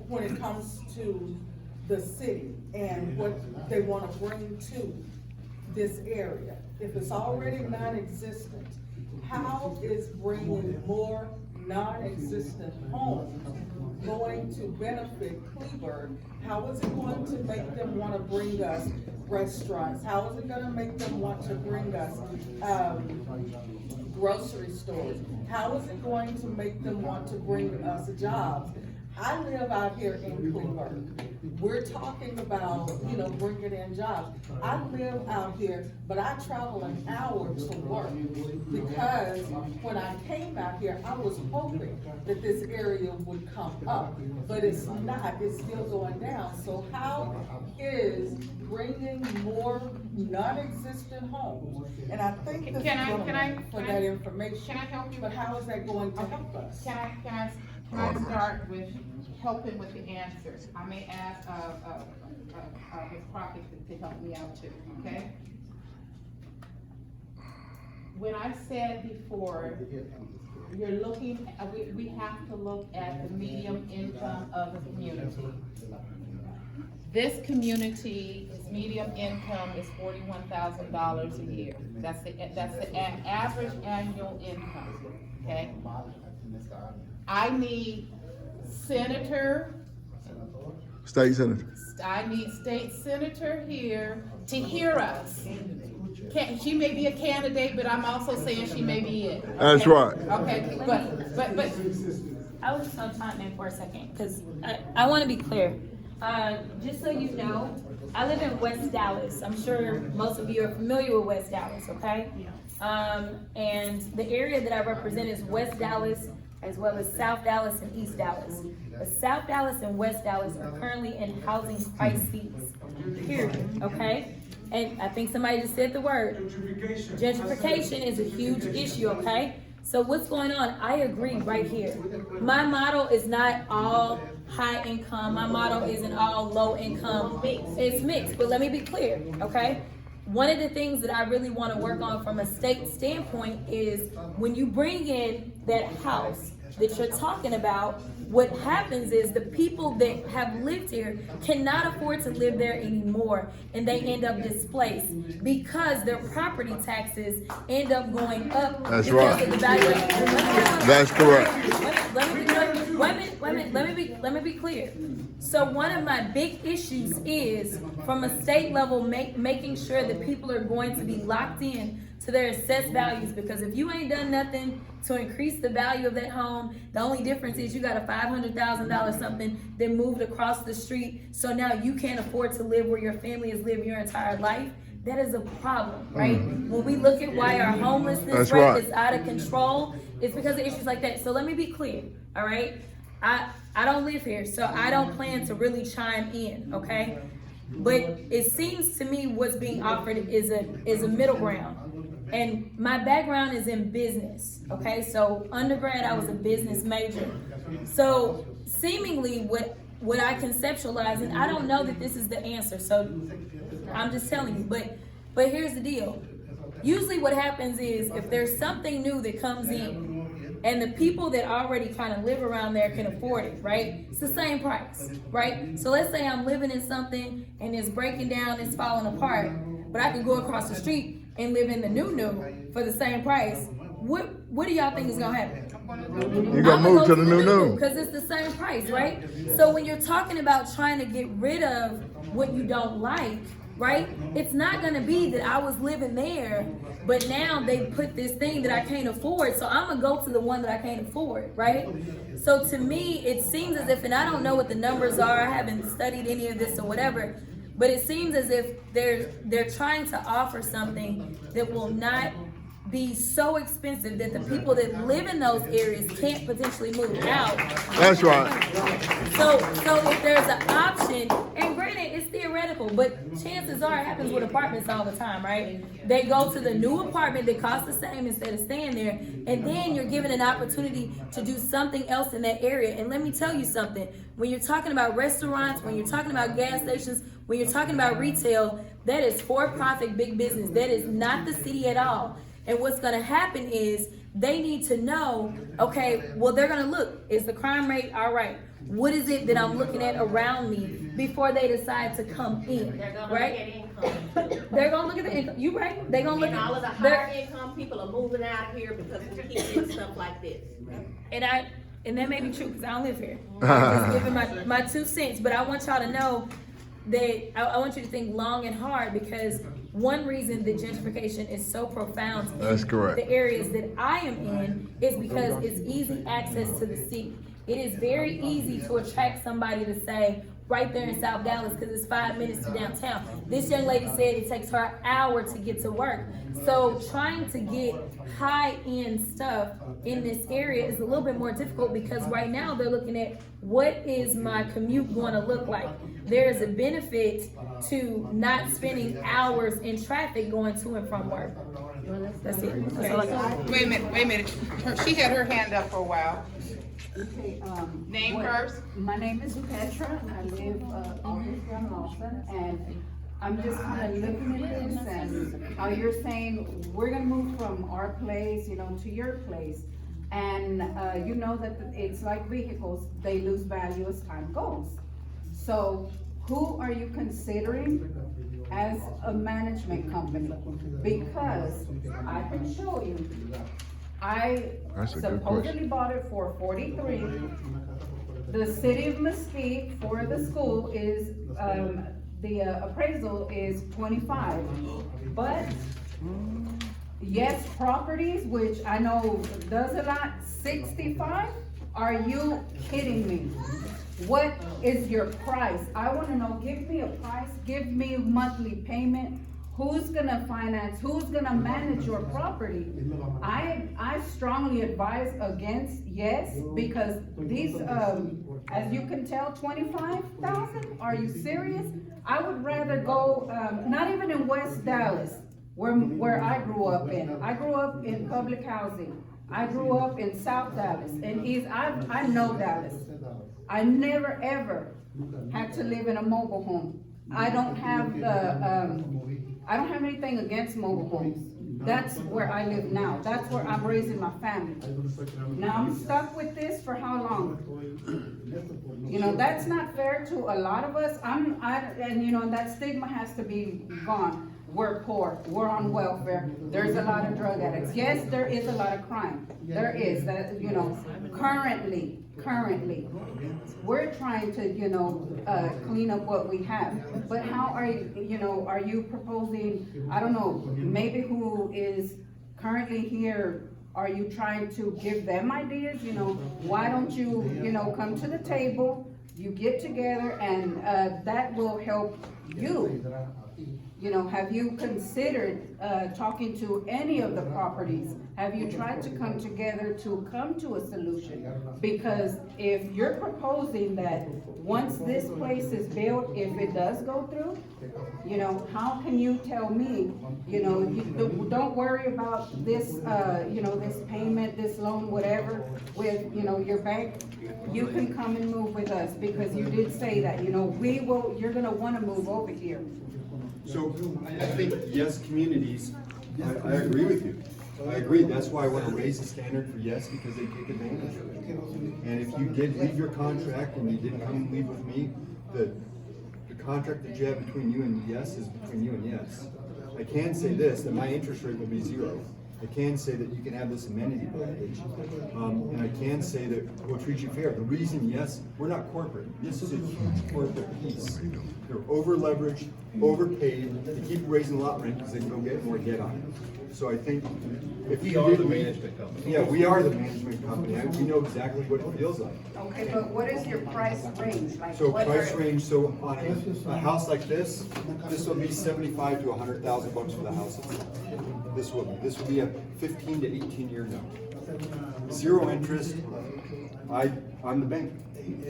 when it comes to the city and what they wanna bring to this area, if it's already non-existent, how is bringing more non-existent homes going to benefit Kleeberg? How is it going to make them wanna bring us restaurants? How is it gonna make them want to bring us, grocery stores? How is it going to make them want to bring us jobs? I live out here in Kleeberg. We're talking about, bringing in jobs. I live out here, but I travel an hour to work because when I came out here, I was hoping that this area would come up, but it's not, it's still going down. So how is bringing more non-existent homes, and I think this is for that information. Can I help you? But how is that going to help us? Can I start with helping with the answers? I may ask, Ms. Crockett to help me out too, okay? When I said before, you're looking, we have to look at the median income of the community. This community's median income is $41,000 a year. That's the average annual income, okay? I need senator. State senator. I need state senator here to hear us. She may be a candidate, but I'm also saying she may be it. Okay? That's right. Okay, but. I was so chime in for a second, because I want to be clear. Just so you know, I live in West Dallas. I'm sure most of you are familiar with West Dallas, okay? And the area that I represent is West Dallas, as well as South Dallas and East Dallas. But South Dallas and West Dallas are currently in housing crises, period, okay? And I think somebody just said the word. Gentrification is a huge issue, okay? So what's going on? I agree right here. My model is not all high income. My model isn't all low income. It's mixed, but let me be clear, okay? One of the things that I really want to work on from a state standpoint is when you bring in that house that you're talking about, what happens is the people that have lived here cannot afford to live there anymore, and they end up displaced because their property taxes end up going up. That's because right. of the valuation. That's correct. Let me be clear. So one of my big issues is from a state level making sure that people are going to be locked in to their assessed values, because if you ain't done nothing to increase the value of that home, the only difference is you got a $500,000 something that moved across the street, so now you can't afford to live where your family has lived your entire life. That is a problem, right? When we look at why our homelessness rate is out of control, it's because of issues like that. So let me be clear, all right? I don't live here, so I don't plan to really chime in, okay? But it seems to me what's being offered is a middle ground. And my background is in business, okay? So undergrad, I was a business major. So seemingly what I conceptualize, and I don't know that this is the answer, so I'm just telling you, but here's the deal. Usually what happens is if there's something new that comes in and the people that already kind of live around there can afford it, right? It's the same price, right? So let's say I'm living in something and it's breaking down, it's falling apart, but I can go across the street and live in the new for the same price. What do y'all think is gonna happen? You gonna move to the new. Because it's the same price, right? So when you're talking about trying to get rid of what you don't like, right? It's not gonna be that I was living there, but now they put this thing that I can't afford, so I'm gonna go to the one that I can't afford, right? So to me, it seems as if, and I don't know what the numbers are, I haven't studied any of this or whatever, but it seems as if they're trying to offer something that will not be so expensive that the people that live in those areas can't potentially move out. That's right. So if there's an option, and granted, it's theoretical. theoretical, but chances are it happens with apartments all the time, right? They go to the new apartment that costs the same instead of staying there, and then you're given an opportunity to do something else in that area. And let me tell you something, when you're talking about restaurants, when you're talking about gas stations, when you're talking about retail, that is for-profit big business. That is not the city at all. And what's gonna happen is they need to know, okay, well, they're gonna look, is the crime rate all right? What is it that I'm looking at around me before they decide to come in, They're gonna right? look at income too. They're gonna look at the income. You right? They're gonna look And all of the at higher income people are moving out of here because we keep doing stuff like this. and that may be true because I don't live here. I'm just giving my 2 cents, but I want y'all to know that I want you to think long and hard, because one reason that gentrification is so profound That's in correct. the areas that I am in is because it's easy access to the city. It is very easy to attract somebody to say, right there in South Dallas, because it's 5 minutes to downtown. This young lady said it takes her an hour to get to work. So trying to get high-end stuff in this area is a little bit more difficult, because right now they're looking at, what is my commute going to look like? There is a benefit to not spending hours in traffic going to and from work. That's it. That's all I got. Wait a minute. She had her hand up for a while. Okay, Name first. My name is Petra. I live off of John Lawson, and I'm just kind of looking at this and how you're saying we're gonna move from our place, to your place. And you know that it's like vehicles, they lose value as time goes. So who are you considering as a management company? Because I can show you, I That's a good supposedly question. bought it for 43. The city of Mesquite for the school is, the appraisal is 25. But Yes Properties, which I know does a lot, 65? Are you kidding me? What is your price? I wanna know, give me a price, give me a monthly payment. Who's gonna finance, who's gonna manage your property? I strongly advise against yes, because these, as you can tell, 25,000, are you serious? I would rather go, not even in West Dallas, where I grew up in. I grew up in public housing. I grew up in South Dallas, and I know Dallas. I never ever had to live in a mobile home. I don't have anything against mobile homes. That's where I live now. That's where I'm raising my family. Now I'm stuck with this for how long? That's not fair to a lot of us. And that stigma has to be gone. We're poor, we're on welfare, there's a lot of drug addicts. Yes, there is a lot of crime. There is, currently. We're trying to, clean up what we have. But how are you proposing, I don't know, maybe who is currently here, are you trying to give them ideas? Why don't you, come to the table, you get together, and that will help you. Have you considered talking to any of the properties? Have you tried to come together to come to a solution? Because if you're proposing that once this place is built, if it does go through, how can you tell me, you don't worry about this, this payment, this loan, whatever, with, your bank. You can come and move with us, because you did say that, you're gonna wanna move over here. So I think yes, communities, I agree with you. I agree, that's why I want to raise the standard for yes, because they take advantage of it. And if you did leave your contract and you didn't come and leave with me, the contract that you have between you and yes is between you and yes. I can say this, that my interest rate will be 0. I can say that you can have this amenity package, and I can say that we'll treat you fair. The reason, yes, we're not corporate. This is a huge corporate piece. They're over leveraged, overpaid. They keep raising lot rent because they can go get more debt on it. So I think if We you are did, the management company. Yeah, we are the management company. We know exactly what it feels like. Okay, but what is your price range? So price range, so on a house like this will be 75 to 100,000 bucks for the house itself. This will be a 15 to 18 year note. 0 interest. I'm the bank,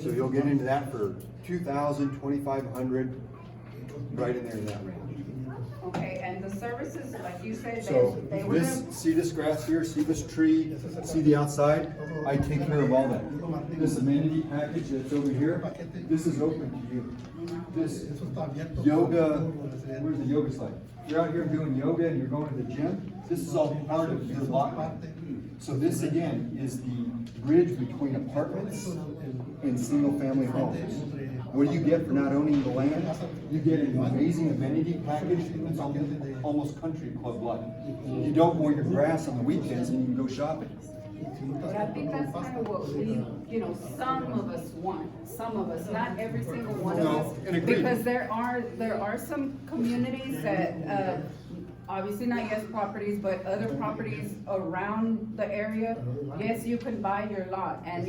so you'll get into that for 2,000, 2,500. right in there in that. Okay, and the services, like you said, So they were this, gonna, see this grass here, see this tree, see the outside? I take care of all that. This amenity package that's over here, this is open to you. This yoga, where's the yoga slide? You're out here doing yoga and you're going to the gym, this is all part of your lot. So this again is the bridge between apartments and single-family homes. What do you get for not owning the land? You get an amazing amenity package that's almost country club-like. You don't mow your grass on the weekends and you can go shopping. but I think that's kind of what we, some of us want, some of us, not every single one of No, us. and agreed. Because there are some communities that, obviously not Yes Properties, but other properties around the area. Yes, you can buy your lot, and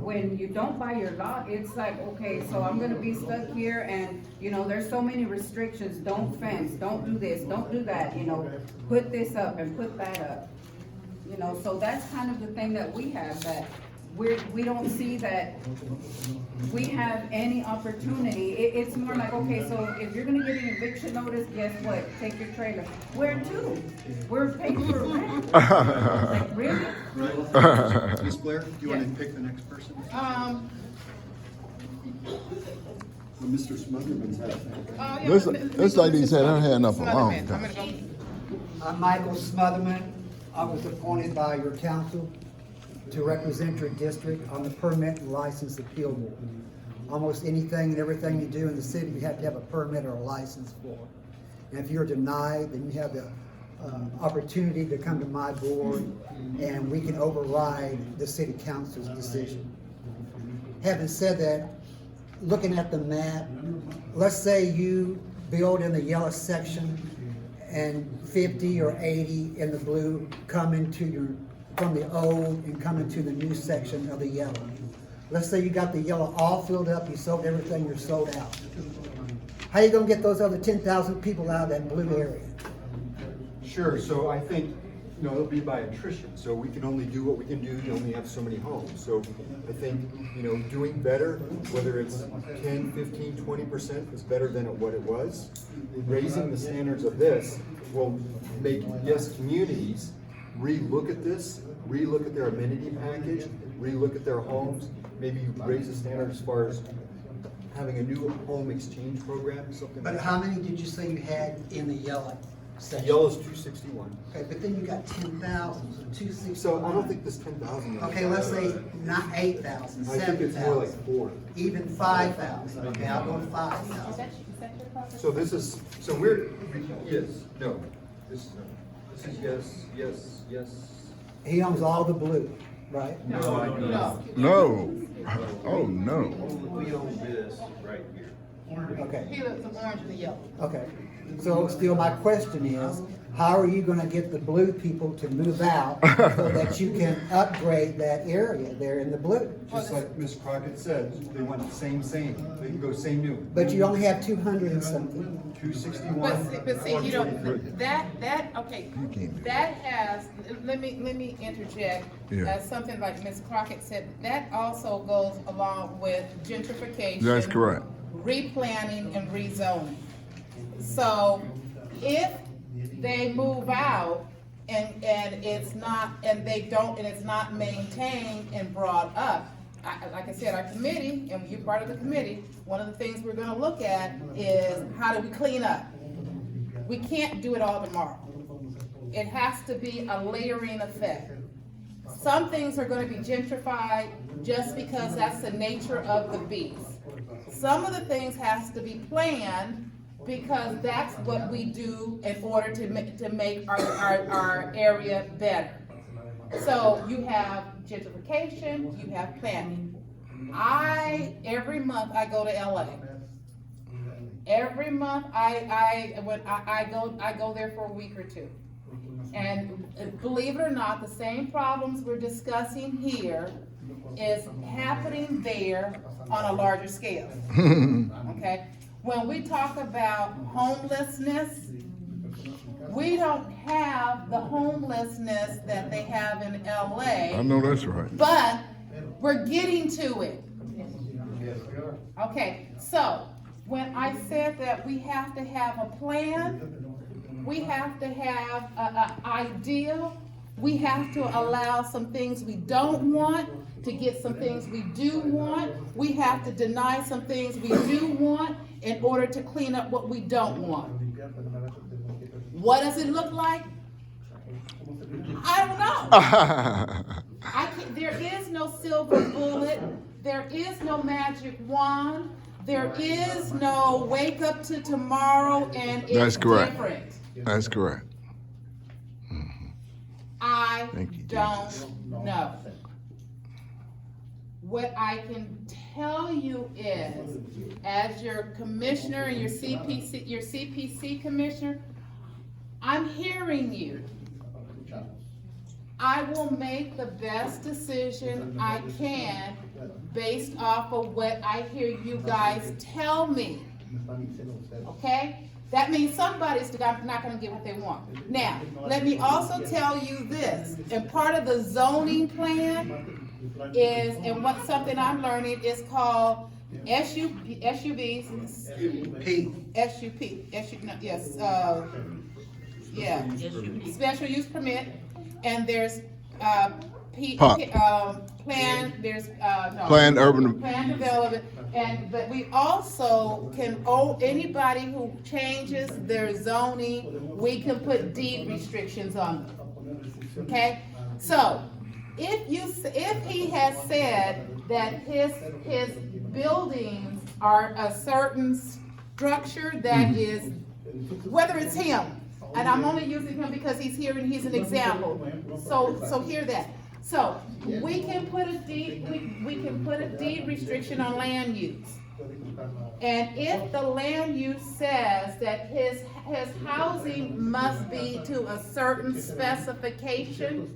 when you don't buy your lot, it's like, okay, so I'm gonna be stuck here, and there's so many restrictions. Don't fence, don't do this, don't do that, put this up and put that up. So that's kind of the thing that we have, that we don't see that we have any opportunity. It's more like, okay, so if you're gonna get an eviction notice, guess what? Take your trailer. Where to? We're paying for rent. Like, really? Ms. Blair, do you want to pick the next person? Well, Mr. Smotherman's had This lady's had her hand up a long Smotherman, time. I'm gonna go. I'm Michael Smotherman. I was appointed by your council to represent your district on the permit and license appeal board. Almost anything and everything you do in the city, you have to have a permit or a license for. And if you're denied, then you have the opportunity to come to my board and we can override the city council's decision. Having said that, looking at the map, let's say you build in the yellow section and 50 or 80 in the blue come into from the old and come into the new section of the yellow. Let's say you got the yellow all filled up, you sold everything, you're sold out. How you gonna get those other 10,000 people out of that blue area? Sure, so I think, it'll be by attrition, so we can only do what we can do, you only have so many homes. So I think, doing better, whether it's 10, 15, 20% is better than what it was. Raising the standards of this will make, yes, communities re-look at this, re-look at their amenity package, re-look at their homes, maybe raise the standard as far as having a new home exchange program, something like But that. how many did you say you had in the yellow section? Yellow's 261. Okay, but then you got 10,000, so 260. So I don't think this 10,000. Okay, let's say not 8,000, I think it's more like 7,000, 4. even 5,000. Okay, I'll go 5,000. So this is, so we're, yes, no, this is no. This is yes, yes, yes. He owns all the blue, right? No, I don't. No. Oh, no. We own this right here. Okay. He looks the orange and the yellow. Okay, so still my question is, how are you gonna get the blue people to move out so that you can upgrade that area there in the blue? Just like Ms. Crockett said, they want the same, they can go same new. But you only have 200 and something. 261. But see, that has, let me interject. Yeah. Something like Ms. Crockett said, that also goes along with gentrification. That's correct. Replanning and rezoning. So if they move out and it's not, and it's not maintained and brought up, like I said, our committee, and you're part of the committee, one of the things we're gonna look at is how do we clean up? We can't do it all tomorrow. It has to be a layering effect. Some things are gonna be gentrified just because that's the nature of the beast. Some of the things has to be planned because that's what we do in order to make our area better. So you have gentrification, you have planning. Every month I go to LA. Every month I go there for a week or two. And believe it or not, the same problems we're discussing here is happening there on a larger scale. Okay? When we talk about homelessness, we don't have the homelessness that they have in LA. I know that's right. But we're getting to it. Okay, so when I said that we have to have a plan, we have to have an idea, we have to allow some things we don't want to get some things we do want. We have to deny some things we do want in order to clean up what we don't want. What does it look like? I don't know. There is no silver bullet. There is no magic wand. There is no wake up to tomorrow and it's That's correct. different. That's correct. I Thank you, don't know. What I can tell you is, as your commissioner and your CPC commissioner, I'm hearing you. I will make the best decision I can based off of what I hear you guys tell me. Okay? That means somebody's not gonna get what they want. Now, let me also tell you this, and part of the zoning plan is, and what something I'm learning is called SUVs. Special use permit, and there's, Planned urban. Planned development, but we also can owe anybody who changes their zoning, we can put deed restrictions on them. Okay? So, if he has said that his buildings are a certain structure that is, whether it's him, and I'm only using him because he's here and he's an example. So hear that. So we can put a deed restriction on land use. And if the land use says that his housing must be to a certain specification,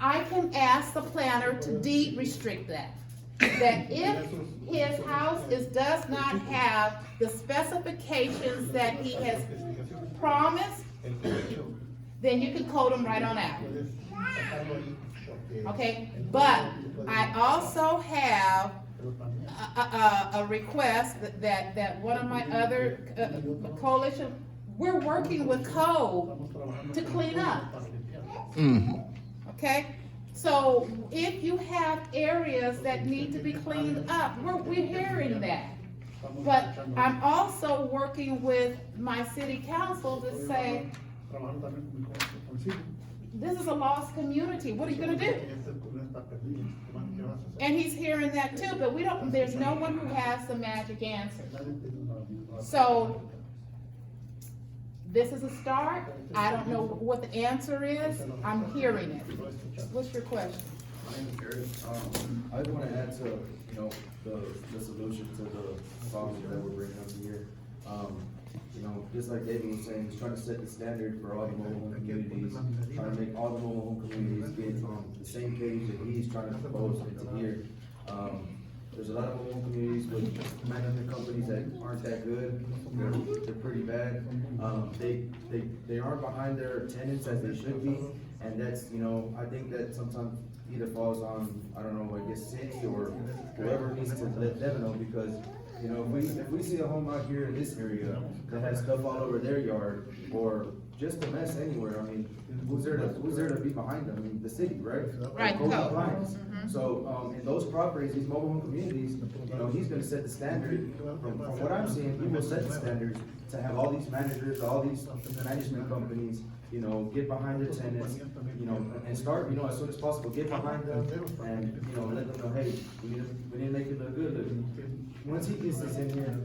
I can ask the planner to deed restrict that. That if his house does not have the specifications that he has promised, then you can code him right on out. Okay, but I also have a request that one of my other coalition, we're working with code to clean up. Okay, so if you have areas that need to be cleaned up, we're hearing that. But I'm also working with my city council to say, this is a lost community, what are you gonna do? And he's hearing that too, but there's no one who has the magic answer. So, this is a start. I don't know what the answer is. I'm hearing it. What's your question? My name is Eric. I just want to add to, the solution to the problems that we're bringing up here. Just like David was saying, he's trying to set the standard for all the mobile home communities, trying to make all the mobile home communities get on the same page that he's trying to propose into here. There's a lot of mobile home communities with management companies that aren't that good. They're pretty bad. They aren't behind their tenants as they should be, and that's, I think that sometimes either falls on, I don't know, I guess city or whoever needs to let them know, because if we see a home out here in this area that has stuff all over their yard, or just a mess anywhere, I mean, who's there to be behind them? I mean, the city, right? Right. Code compliance. So, in those properties, these mobile home communities, he's gonna set the standard. From what I'm seeing, he will set the standards to have all these managers, all these management companies, get behind their tenants, and start, as soon as possible, get behind them and, let them know, hey, we need to make it look good. Once he gets this in here,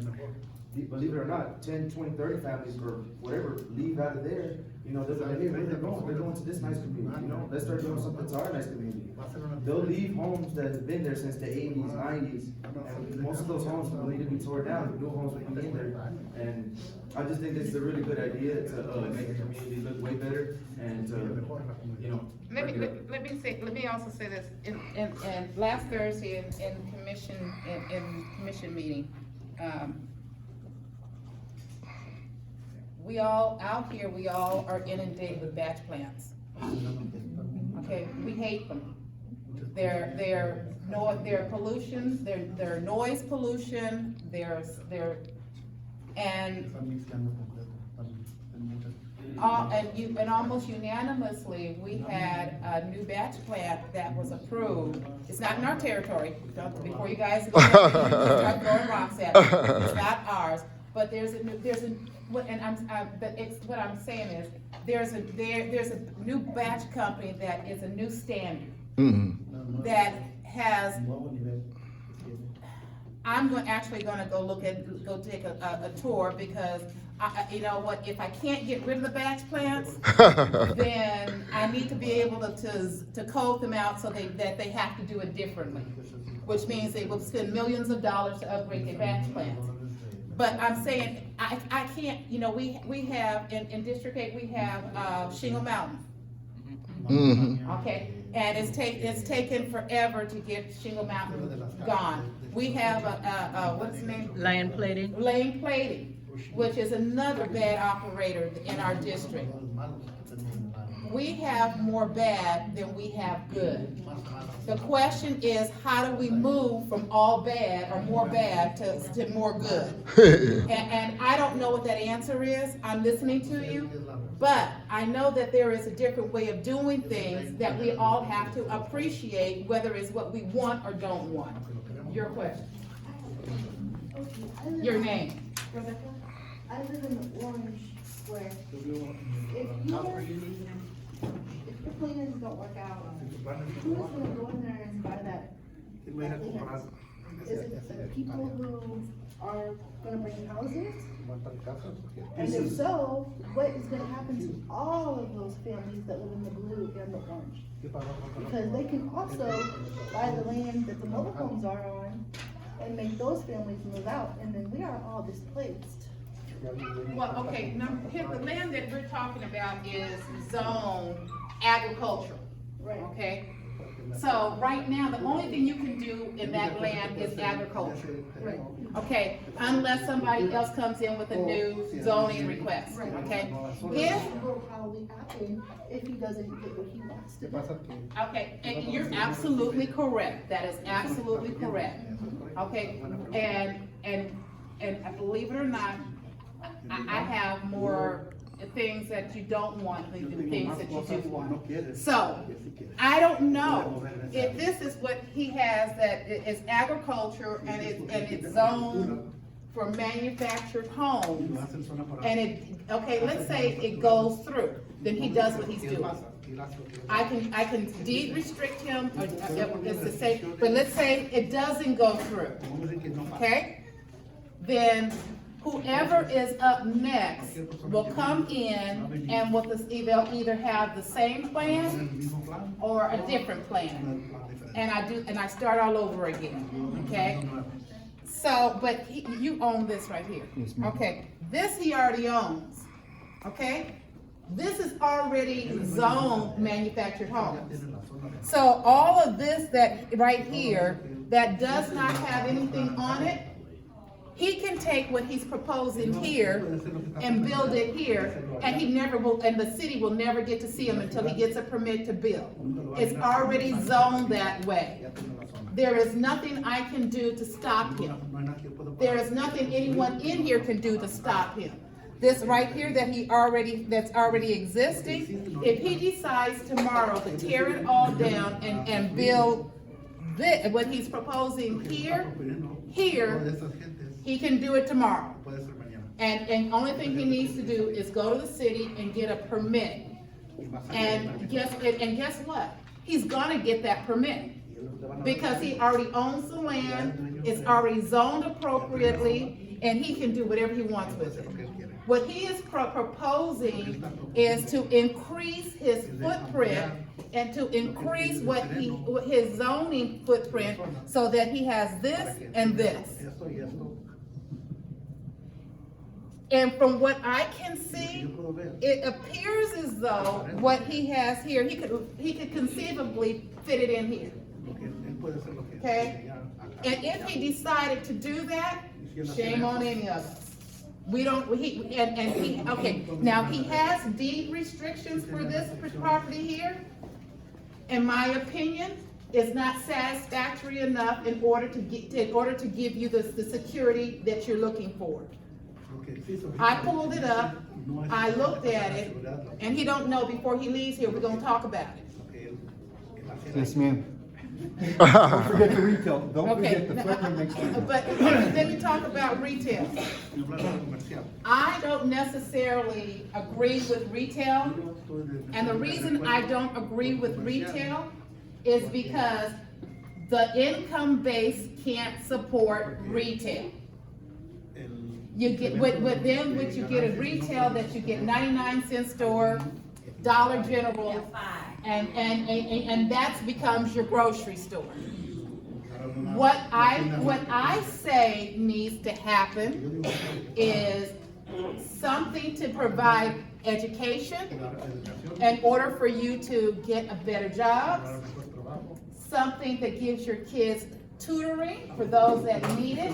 believe it or not, 10, 20, 30 families or whatever leave out of there, they're like, hey, where they're going? They're going to this nice community, let's start doing something to our nice community. They'll leave homes that have been there since the 80s, 90s, and most of those homes will need to be torn down, new homes will be in there. And I just think it's a really good idea to make the community look way better and Let me also say this. In last Thursday in commission meeting, we all are inundated with batch plants. Okay, we hate them. They're pollutions, they're noise pollution, they're And and almost unanimously, we had a new batch plant that was approved. It's not in our territory, before you guys go start throwing rocks at it. It's not ours, but what I'm saying is, there's a new batch company that is a new standard. That has, I'm actually gonna go take a tour, because you know what, if I can't get rid of the batch plants, then I need to be able to code them out so that they have to do it differently, which means they will spend millions of dollars to upgrade their batch plants. But I'm saying, I can't, you know, we have, in District 8, we have Shingle Mountain. Okay, and it's taken forever to get Shingle Mountain gone. We have what's the name? Lane plating. Lane plating, which is another bad operator in our district. We have more bad than we have good. The question is, how do we move from all bad or more bad to more good? And I don't know what that answer is. I'm listening to you, but I know that there is a different way of doing things that we all have to appreciate, whether it's what we want or don't want. Your question. Your name. Rebecca, I live in Orange Square. If your plans don't work out, who is gonna go in there and buy that? Is it the people who are gonna bring houses? And if so, what is gonna happen to all of those families that live in the blue and the orange? Because they can also buy the land that the mobile homes are on and make those families move out, and then we are all displaced. Well, okay, the land that we're talking about is zone agricultural. Right. Okay? So right now, the only thing you can do in that land is agriculture. Right. Okay, unless somebody else comes in with a new zoning request, okay? It will probably happen if he doesn't get what he wants to do. Okay, and you're absolutely correct, that is absolutely correct. Okay, and believe it or not, I have more things that you don't want than the things that you do want. So, I don't know if this is what he has, that is agriculture and it's zoned for manufactured homes. And okay, let's say it goes through, then he does what he's doing. I can deed restrict him, or but let's say it doesn't go through, okay? Then whoever is up next will come in and they'll either have the same plan or a different plan. And I start all over again, okay? So, but you own this right here. Okay, this he already owns, okay? This is already zoned manufactured homes. So all of this that right here, that does not have anything on it, he can take what he's proposing here and build it here, and he never will, and the city will never get to see him until he gets a permit to build. It's already zoned that way. There is nothing I can do to stop him. There is nothing anyone in here can do to stop him. This right here that's already existing, if he decides tomorrow to tear it all down and build this, what he's proposing here, he can do it tomorrow. And only thing he needs to do is go to the city and get a permit. And guess what? He's gonna get that permit. Because he already owns the land, it's already zoned appropriately, and he can do whatever he wants with it. What he is proposing is to increase his footprint and to increase his zoning footprint so that he has this and this. And from what I can see, it appears as though what he has here, he could conceivably fit it in here. Okay? And if he decided to do that, shame on any of us. We don't, okay, now he has deed restrictions for this property here. In my opinion, is not satisfactory enough in order to give you the security that you're looking for. I pulled it up, I looked at it, and he don't know before he leaves here, we're gonna talk about it. Yes, ma'am. Don't forget the retail, don't Okay, forget the flipping next to it. but let me talk about retail. I don't necessarily agree with retail, and the reason I don't agree with retail is because the income base can't support retail. You get, with them, what you get is retail, that you get 99-cent store, Dollar General, and that becomes your grocery store. What I say needs to happen is something to provide education in order for you to get a better job, something that gives your kids tutoring for those that need it.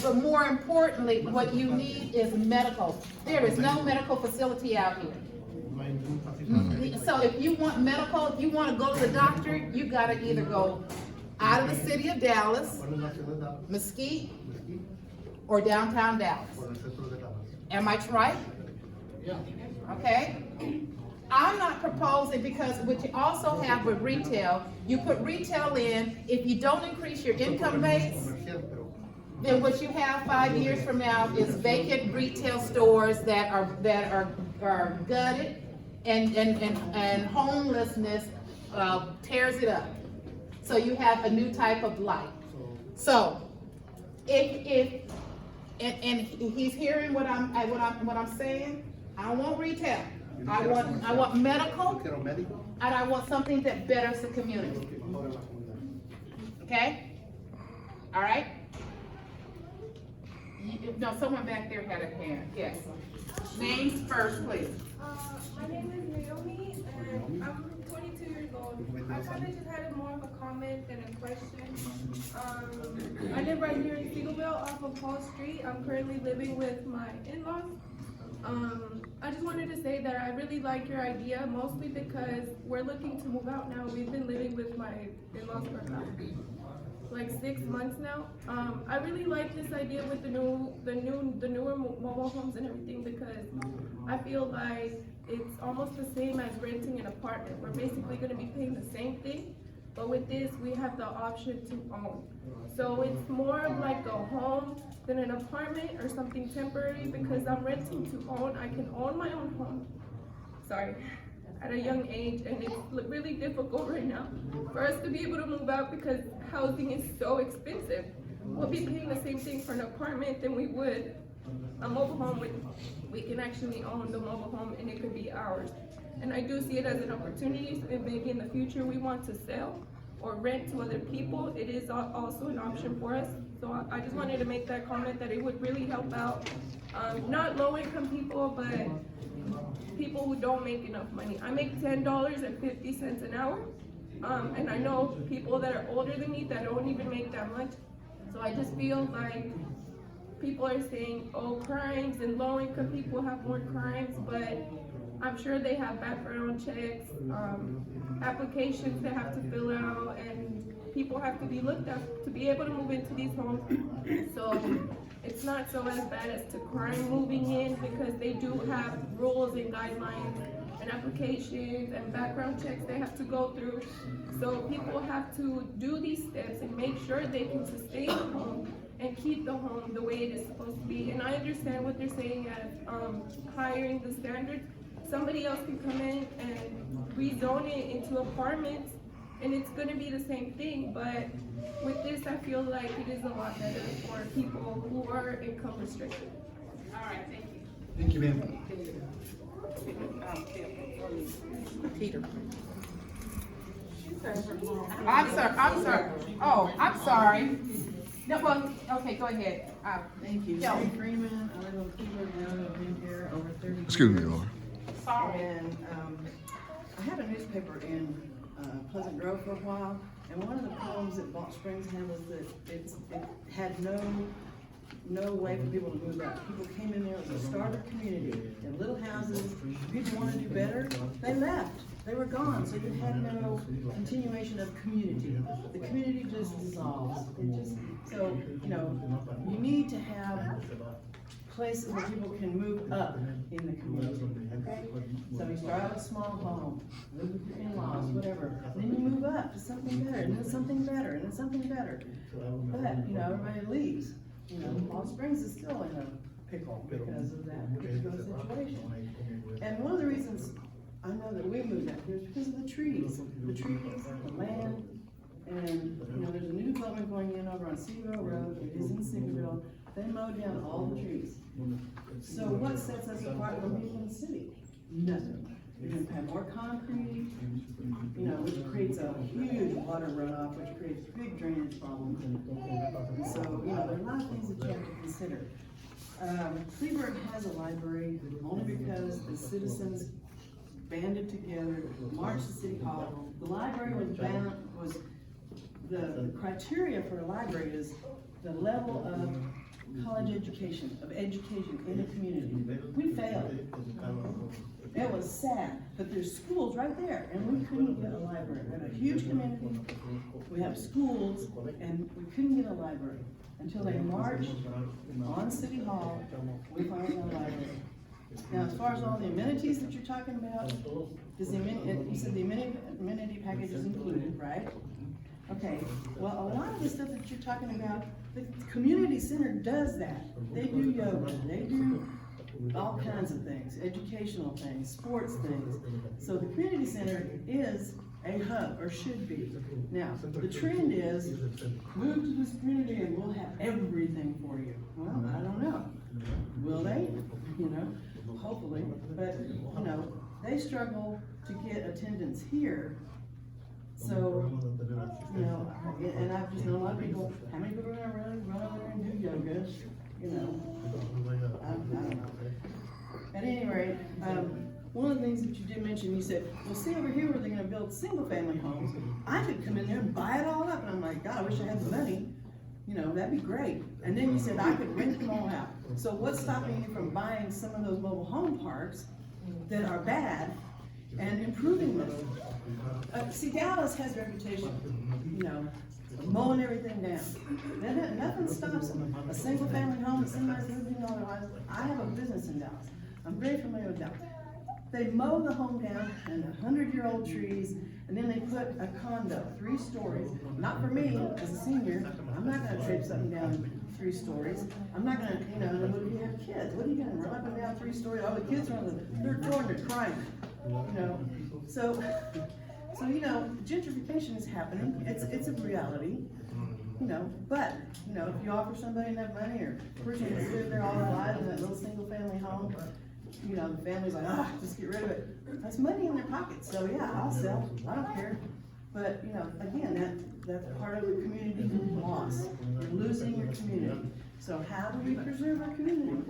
But more importantly, what you need is medical. There is no medical facility out here. So if you want medical, if you want to go to the doctor, you gotta either go out of the city of Dallas, Mesquite, or downtown Dallas. Am I right? Okay? I'm not proposing, because what you also have with retail, you put retail in, if you don't increase your income base, then what you have 5 years from now is vacant retail stores that are gutted, and homelessness tears it up. So you have a new type of life. So if he's hearing what I'm saying, I don't want retail. I want medical, and I want something that betters the community. Okay? All right? No, someone back there had a hand. Yes. Names first, please. My name is Naomi, and I'm 22 years old. I kind of just had more of a comment than a question. I live right here in Seagoville off of Paul Street. I'm currently living with my in-laws. I just wanted to say that I really like your idea, mostly because we're looking to move out now. We've been living with my in-laws for about like 6 months now. I really like this idea with the newer mobile homes and everything, because I feel like it's almost the same as renting an apartment. We're basically going to be paying the same thing, but with this we have the option to own. So it's more of like a home than an apartment or something temporary, because I'm renting to own. I can own my own home. Sorry. At a young age, and it's really difficult right now for us to be able to move out because housing is so expensive. We'll be paying the same thing for an apartment than we would a mobile home. We can actually own the mobile home and it could be ours. And I do see it as an opportunity. So if maybe in the future we want to sell or rent to other people, it is also an option for us. So I just wanted to make that comment that it would really help out, not low-income people, but people who don't make enough money. I make $10.50 an hour, and I know people that are older than me that don't even make that much. So I just feel like people are saying, oh, crimes and low-income people have more crimes, but I'm sure they have background checks, applications they have to fill out, and people have to be looked at to be able to move into these homes. So it's not so as bad as to crime moving in, because they do have rules and guidelines and applications and background checks they have to go through. So people have to do these steps and make sure they can sustain the home and keep the home the way it is supposed to be. And I understand what they're saying as hiring the standards. Somebody else can come in and rezone it into apartments, and it's going to be the same thing. But with this, I feel like it is a lot better for people who are income restricted. All right, thank you. Thank you, ma'am. Peter. I'm sorry. Oh, I'm sorry. No, well, okay, go ahead. Thank you. Kelly. Lorie Freeman. I live on Kleeberg Road. I've been here over 30 years. Excuse me, Lorie. Sorry. And I had a newspaper in Pleasant Grove for a while, and one of the problems that Balch Springs had was that it had no way for people to move out. People came in there, it was a starter community, in little houses. People want to do better, they left. They were gone, so you had no continuation of community. The community just dissolves. It just, so, you know, you need to have places where people can move up in the community, okay? So you start out with a small home, live with your in-laws, whatever, and then you move up to something better, and then something better, and then something better. But, you know, everybody leaves, you know, Palm Springs is still in a pickle because of that particular situation. And one of the reasons I know that we moved out here is because of the trees, the land, and, you know, there's a new development going in over on Seaville Road, it is in Seaville, they mowed down all the trees. So what sets us apart from people in the city? Nothing. You're gonna have more concrete, you know, which creates a huge water runoff, which creates big drainage problems. So, you know, there are a lot of things that you have to consider. Kleeberg has a library only because the citizens banded together, marched to City Hall. The library was the criteria for a library is the level of college education, in the community. We failed. It was sad, but there's schools right there, and we couldn't get a library. We have a huge community, we have schools, and we couldn't get a library. Until they marched on City Hall, we finally got a library. Now, as far as all the amenities that you're talking about, you said the amenity package is included, right? Okay, well, a lot of the stuff that you're talking about, the community center does that. They do yoga, they do all kinds of things, educational things, sports things. So the community center is a hub, or should be. Now, the trend is, move to this community and we'll have everything for you. Well, I don't know. Will they? You know, hopefully, but, you know, they struggle to get attendance here. So, you know, and I've just known a lot of people, how many people are gonna run over there and do yoga? You know, I don't know. At any rate, one of the things that you did mention, you said, well, see over here where they're gonna build single-family homes, I could come in there and buy it all up, and I'm like, God, I wish I had the money. You know, that'd be great. And then you said I could rent them all out. So what's stopping you from buying some of those mobile home parks that are bad and improving them? See, Dallas has a reputation, you know, mowing everything down. Nothing stops them. A single family home that somebody's living all their lives. I have a business in Dallas. I'm very familiar with Dallas. They mow the home down and 100-year-old trees, and then they put a condo, 3 stories. Not for me, as a senior, I'm not gonna trip something down 3 stories. I'm not gonna, you know, what if you have kids? What are you gonna run up and down 3 stories? Oh, the kids are on the 3rd floor and they're crying, you know? So, you know, gentrification is happening. It's a reality, you know, but, you know, if you offer somebody enough money or a person that's lived there all their life in that little single family home, you know, the family's like, ah, just get rid of it. That's money in their pockets, so yeah, I'll sell, I don't care. But, you know, again, that's part of the community loss. You're losing your community. So how do we preserve our community?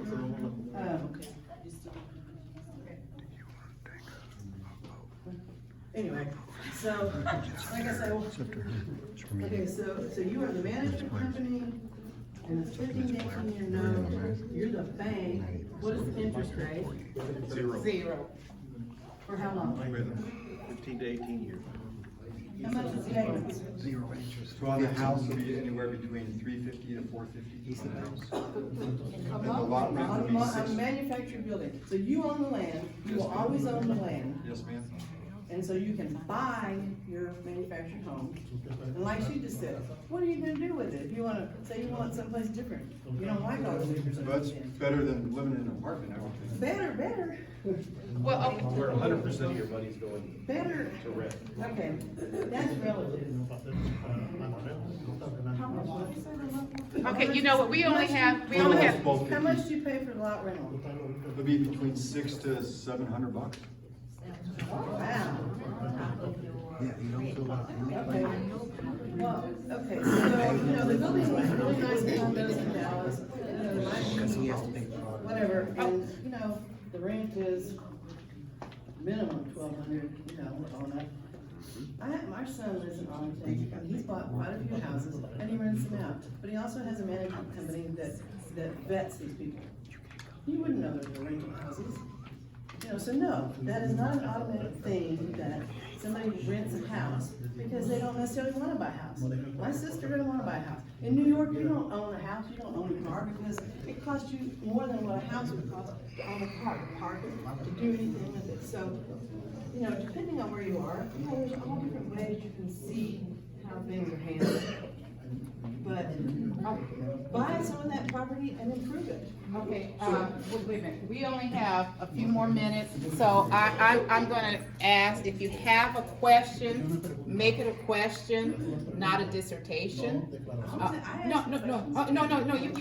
Anyway, so, like I said, okay, so you are the management company, and it's 15 to 18-year note, you're the bank, what is the interest rate? 0. For how long? 15 to 18 years. How much is the payments? 0 interest. So on the house, would be anywhere between $350 to $450 each of the house. And the lot rent would be On a $6. manufactured building, so you own the land, you will always own the land. Yes, ma'am. And so you can buy your manufactured home. And like she just said, what are you gonna do with it? If you wanna, say you want someplace different, you don't like all the neighbors. That's better than living in an apartment, I would think. Better. Well, okay. Where 100% of your money's going Better. to rent. Okay, that's relative. How much did you say the lot? Okay, you know what, we only have, How much do you pay for the lot rental? It'll be between $600 to $700. Wow. Yeah, you don't Okay. Well, okay, so, you know, the building was really nice condos in Dallas. Because he has to pay for it. Whatever, and, you know, the rent is minimum $1,200, you know, on that. My son lives in Arlington, and he's bought quite a few houses, and he rents them out. But he also has a management company that vets these people. You wouldn't know that they're renting houses. You know, so no, that is not an automatic thing that somebody rents a house because they don't necessarily want to buy a house. My sister didn't wanna buy a house. In New York, you don't own a house, you don't own a car, because it costs you more than what a house would cost to own a car, to park it, to do anything with it. So, you know, depending on where you are, you know, there's all different ways you can see how things are handled. But buy some of that property and improve it. Okay, wait a minute, we only have a few more minutes, so I'm gonna ask, if you have a question, make it a question, not a dissertation. No, you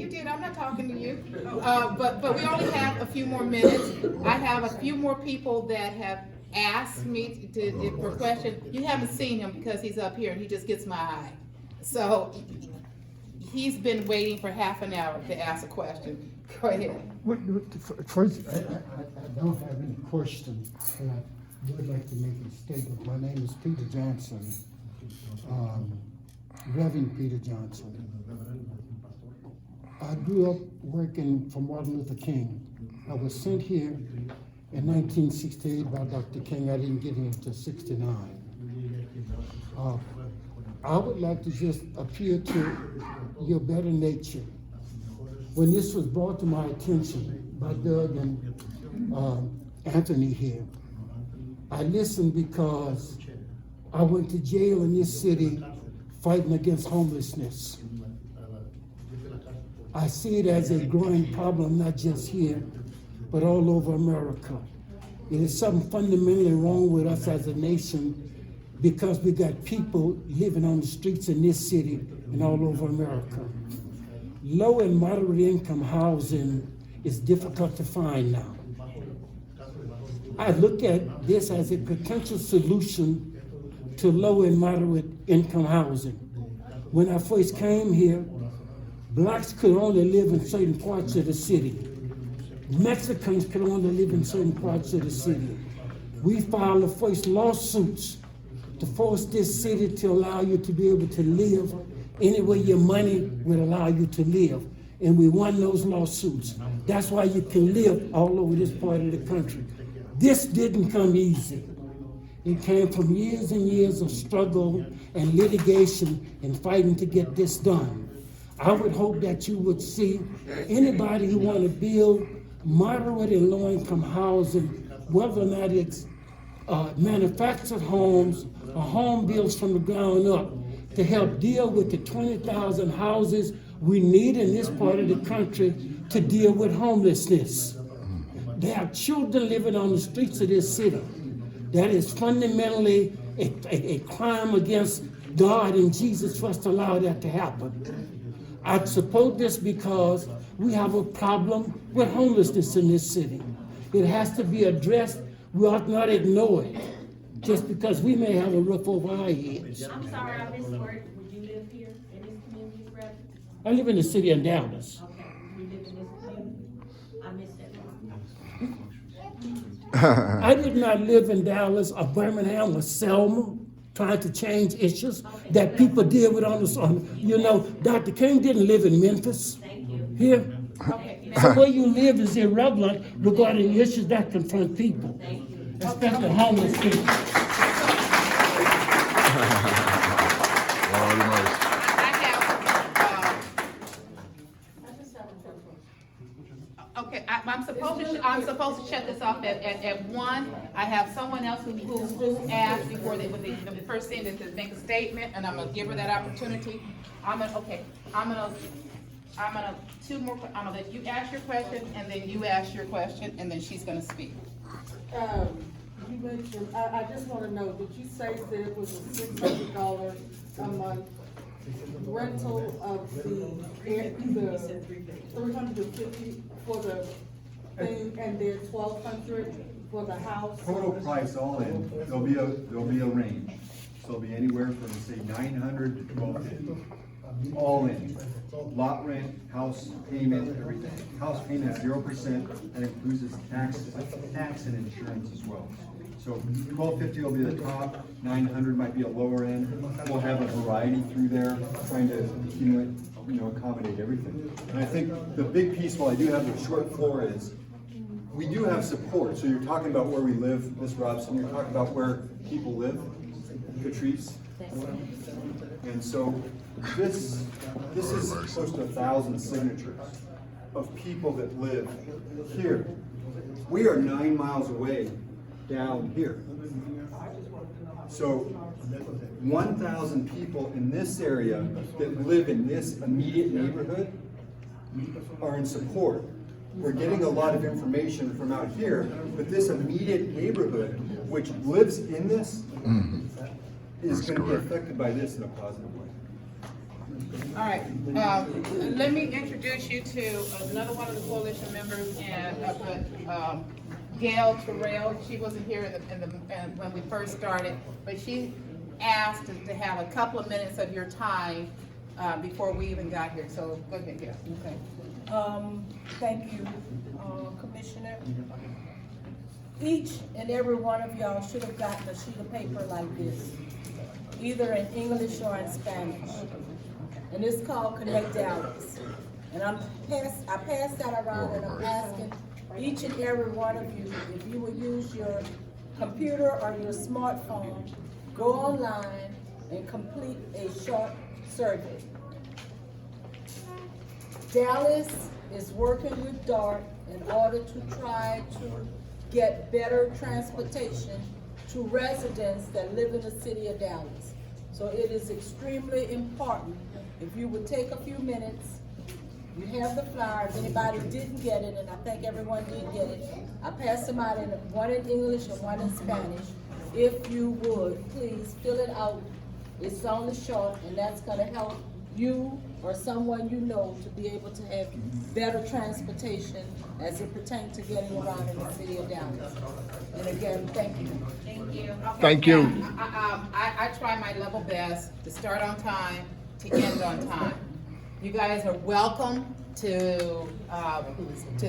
did, I'm not talking to you. But we only have a few more minutes. I have a few more people that have asked me for questions. You haven't seen him because he's up here and he just gets my eye. So, he's been waiting for half an hour to ask a question. Go ahead. First, I don't have any questions, and I would like to make a statement. My name is Peter Johnson, Reverend Peter Johnson. I grew up working for Martin Luther King. I was sent here in 1968 by Dr. King. I didn't get here until '69. I would like to just appeal to your better nature. When this was brought to my attention by Doug and Anthony here, I listened because I went to jail in this city fighting against homelessness. I see it as a growing problem, not just here, but all over America. It is something fundamentally wrong with us as a nation, because we got people living on the streets in this city and all over America. Low and moderate income housing is difficult to find now. I look at this as a potential solution to low and moderate income housing. When I first came here, blacks could only live in certain parts of the city. Mexicans could only live in certain parts of the city. We filed the first lawsuits to force this city to allow you to be able to live any way your money would allow you to live. And we won those lawsuits. That's why you can live all over this part of the country. This didn't come easy. It came from years and years of struggle and litigation and fighting to get this done. I would hope that you would see anybody who want to build moderate and low-income housing, whether or not it's manufactured homes or home builds from the ground up, to help deal with the 20,000 houses we need in this part of the country to deal with homelessness. There are children living on the streets of this city. That is fundamentally a crime against God and Jesus for us to allow that to happen. I support this because we have a problem with homelessness in this city. It has to be addressed. We ought not ignore it, just because we may have a roof over our heads. I'm sorry, I missed the word. Would you live here in this community, Brad? I live in the city of Dallas. Okay, you live in this community? I missed that part. I did not live in Dallas or Birmingham or Selma trying to change issues that people deal with on the, you know, Dr. King didn't live in Memphis. Here. So where you live is irrelevant regarding issues that confront people, especially homeless people. Okay, I'm supposed to shut this off at 1. I have someone else who asked before they the first thing to make a statement, and I'm gonna give her that opportunity. I'm gonna let you ask your question, and then you ask your question, and then she's gonna speak. You mentioned, I just wanna know, did you say that it was a $600 a month rental of the 350 for the thing, and then 1,200 for the house? Total price all in, there'll be a range. So it'll be anywhere from, say, 900 to 1,250, all in. Lot rent, house payment, everything. House payment 0%, that includes its tax and insurance as well. So 1,250 will be the top, 900 might be a lower end. We'll have a variety through there, trying to accommodate everything. And I think the big piece, while I do have the short floor, is we do have support. So you're talking about where we live, Ms. Robson, you're talking about where people live, Patrice. And so this is close to 1,000 signatures of people that live here. We are 9 miles away down here. So 1,000 people in this area that live in this immediate neighborhood are in support. We're getting a lot of information from out here, but this immediate neighborhood, which lives in this, is going to be affected by this in a positive way. All right, let me introduce you to another one of the coalition members, and Gail Terrell. She wasn't here when we first started, but she asked to have a couple of minutes of your time before we even got here. So go ahead, Gail. Okay. Thank you, Commissioner. Each and every one of y'all should have gotten a sheet of paper like this, either in English or in Spanish. And it's called Connect Dallas. And I passed that around, and I'm asking each and every one of you, if you will use your computer or your smartphone, go online and complete a short survey. Dallas is working with DART in order to try to get better transportation to residents that live in the city of Dallas. So it is extremely important. If you would take a few minutes, you have the flyer. If anybody didn't get it, and I think everyone did get it, I passed them out, one in English and one in Spanish. If you would, please fill it out. It's only short, and that's gonna help you or someone you know to be able to have better transportation as it pertains to getting around in the city of Dallas. And again, thank you. Thank you. Okay, Thank you. I try my level best to start on time, to end on time. You guys are welcome to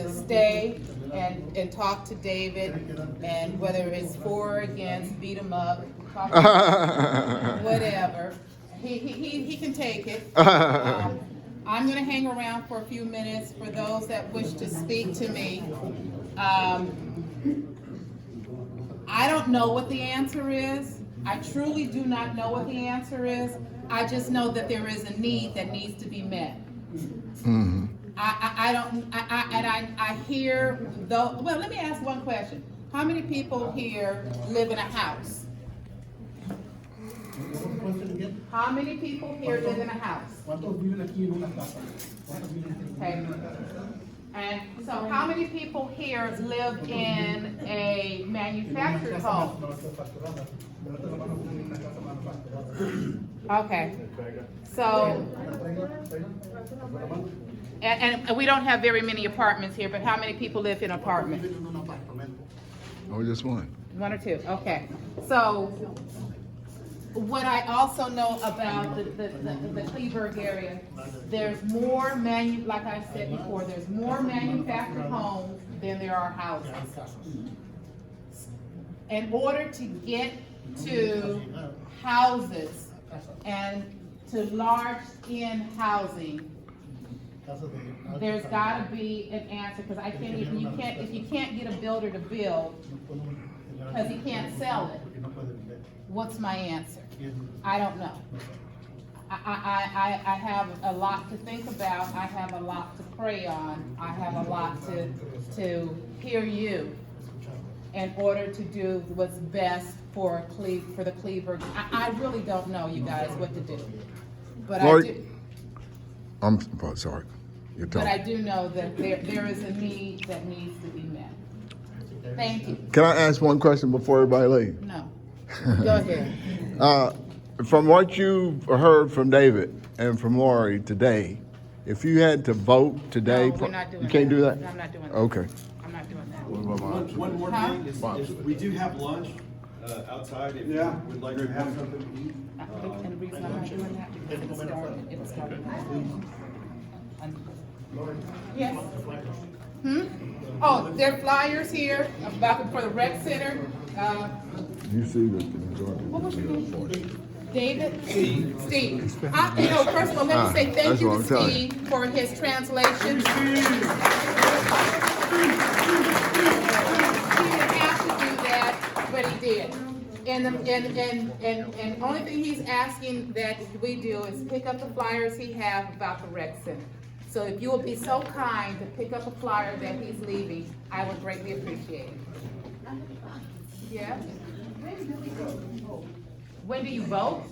stay and talk to David, and whether it's for or against, beat him up, talk to him, whatever. He can take it. I'm gonna hang around for a few minutes for those that wish to speak to me. I don't know what the answer is. I truly do not know what the answer is. I just know that there is a need that needs to be met. I hear though. Well, let me ask one question. How many people here live in a house? How many people here live in a house? Okay. And so how many people here live in a manufactured home? Okay. So, and we don't have very many apartments here, but how many people live in apartments? Oh, just one. One or two, okay. So, what I also know about the Kleeberg area, there's more like I said before, there's more manufactured homes than there are houses. In order to get to houses and to large-end housing, there's got to be an answer, because if you can't get a builder to build because he can't sell it, what's my answer? I don't know. I have a lot to think about. I have a lot to pray on. I have a lot to hear you in order to do what's best for the Kleeberg. I really don't know, you guys, what to do. But Lorie, I'm sorry. You're but talking. I do know that there is a need that needs to be met. Thank you. Can I ask one question before everybody leaves? No. Go ahead. From what you've heard from David and from Lorie today, if you had to vote today, No, we're not doing you can't that. do that? I'm not doing that. Okay. I'm not doing that. One more thing is, we do have lunch outside if you would like to have something to eat. And the reason I'm not doing that because it started. Yes. Oh, there are flyers here about for the rec center. You see that the majority What was of your the name? David? Steve. First of all, let me say thank That's you what to I'm telling you. Steve for his translation. He didn't have to do that, but he did. And only thing he's asking that we do is pick up the flyers he has about the rec center. So if you will be so kind to pick up a flyer that he's leaving, I would greatly appreciate it. Yeah? When do you vote?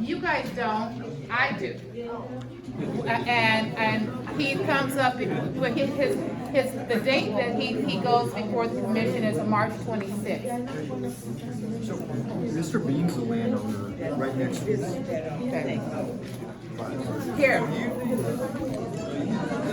You guys don't, I do. And he comes up, the date that he goes before the commission is March 26th. Mr. Bean's the landowner right next to us. Okay. Here.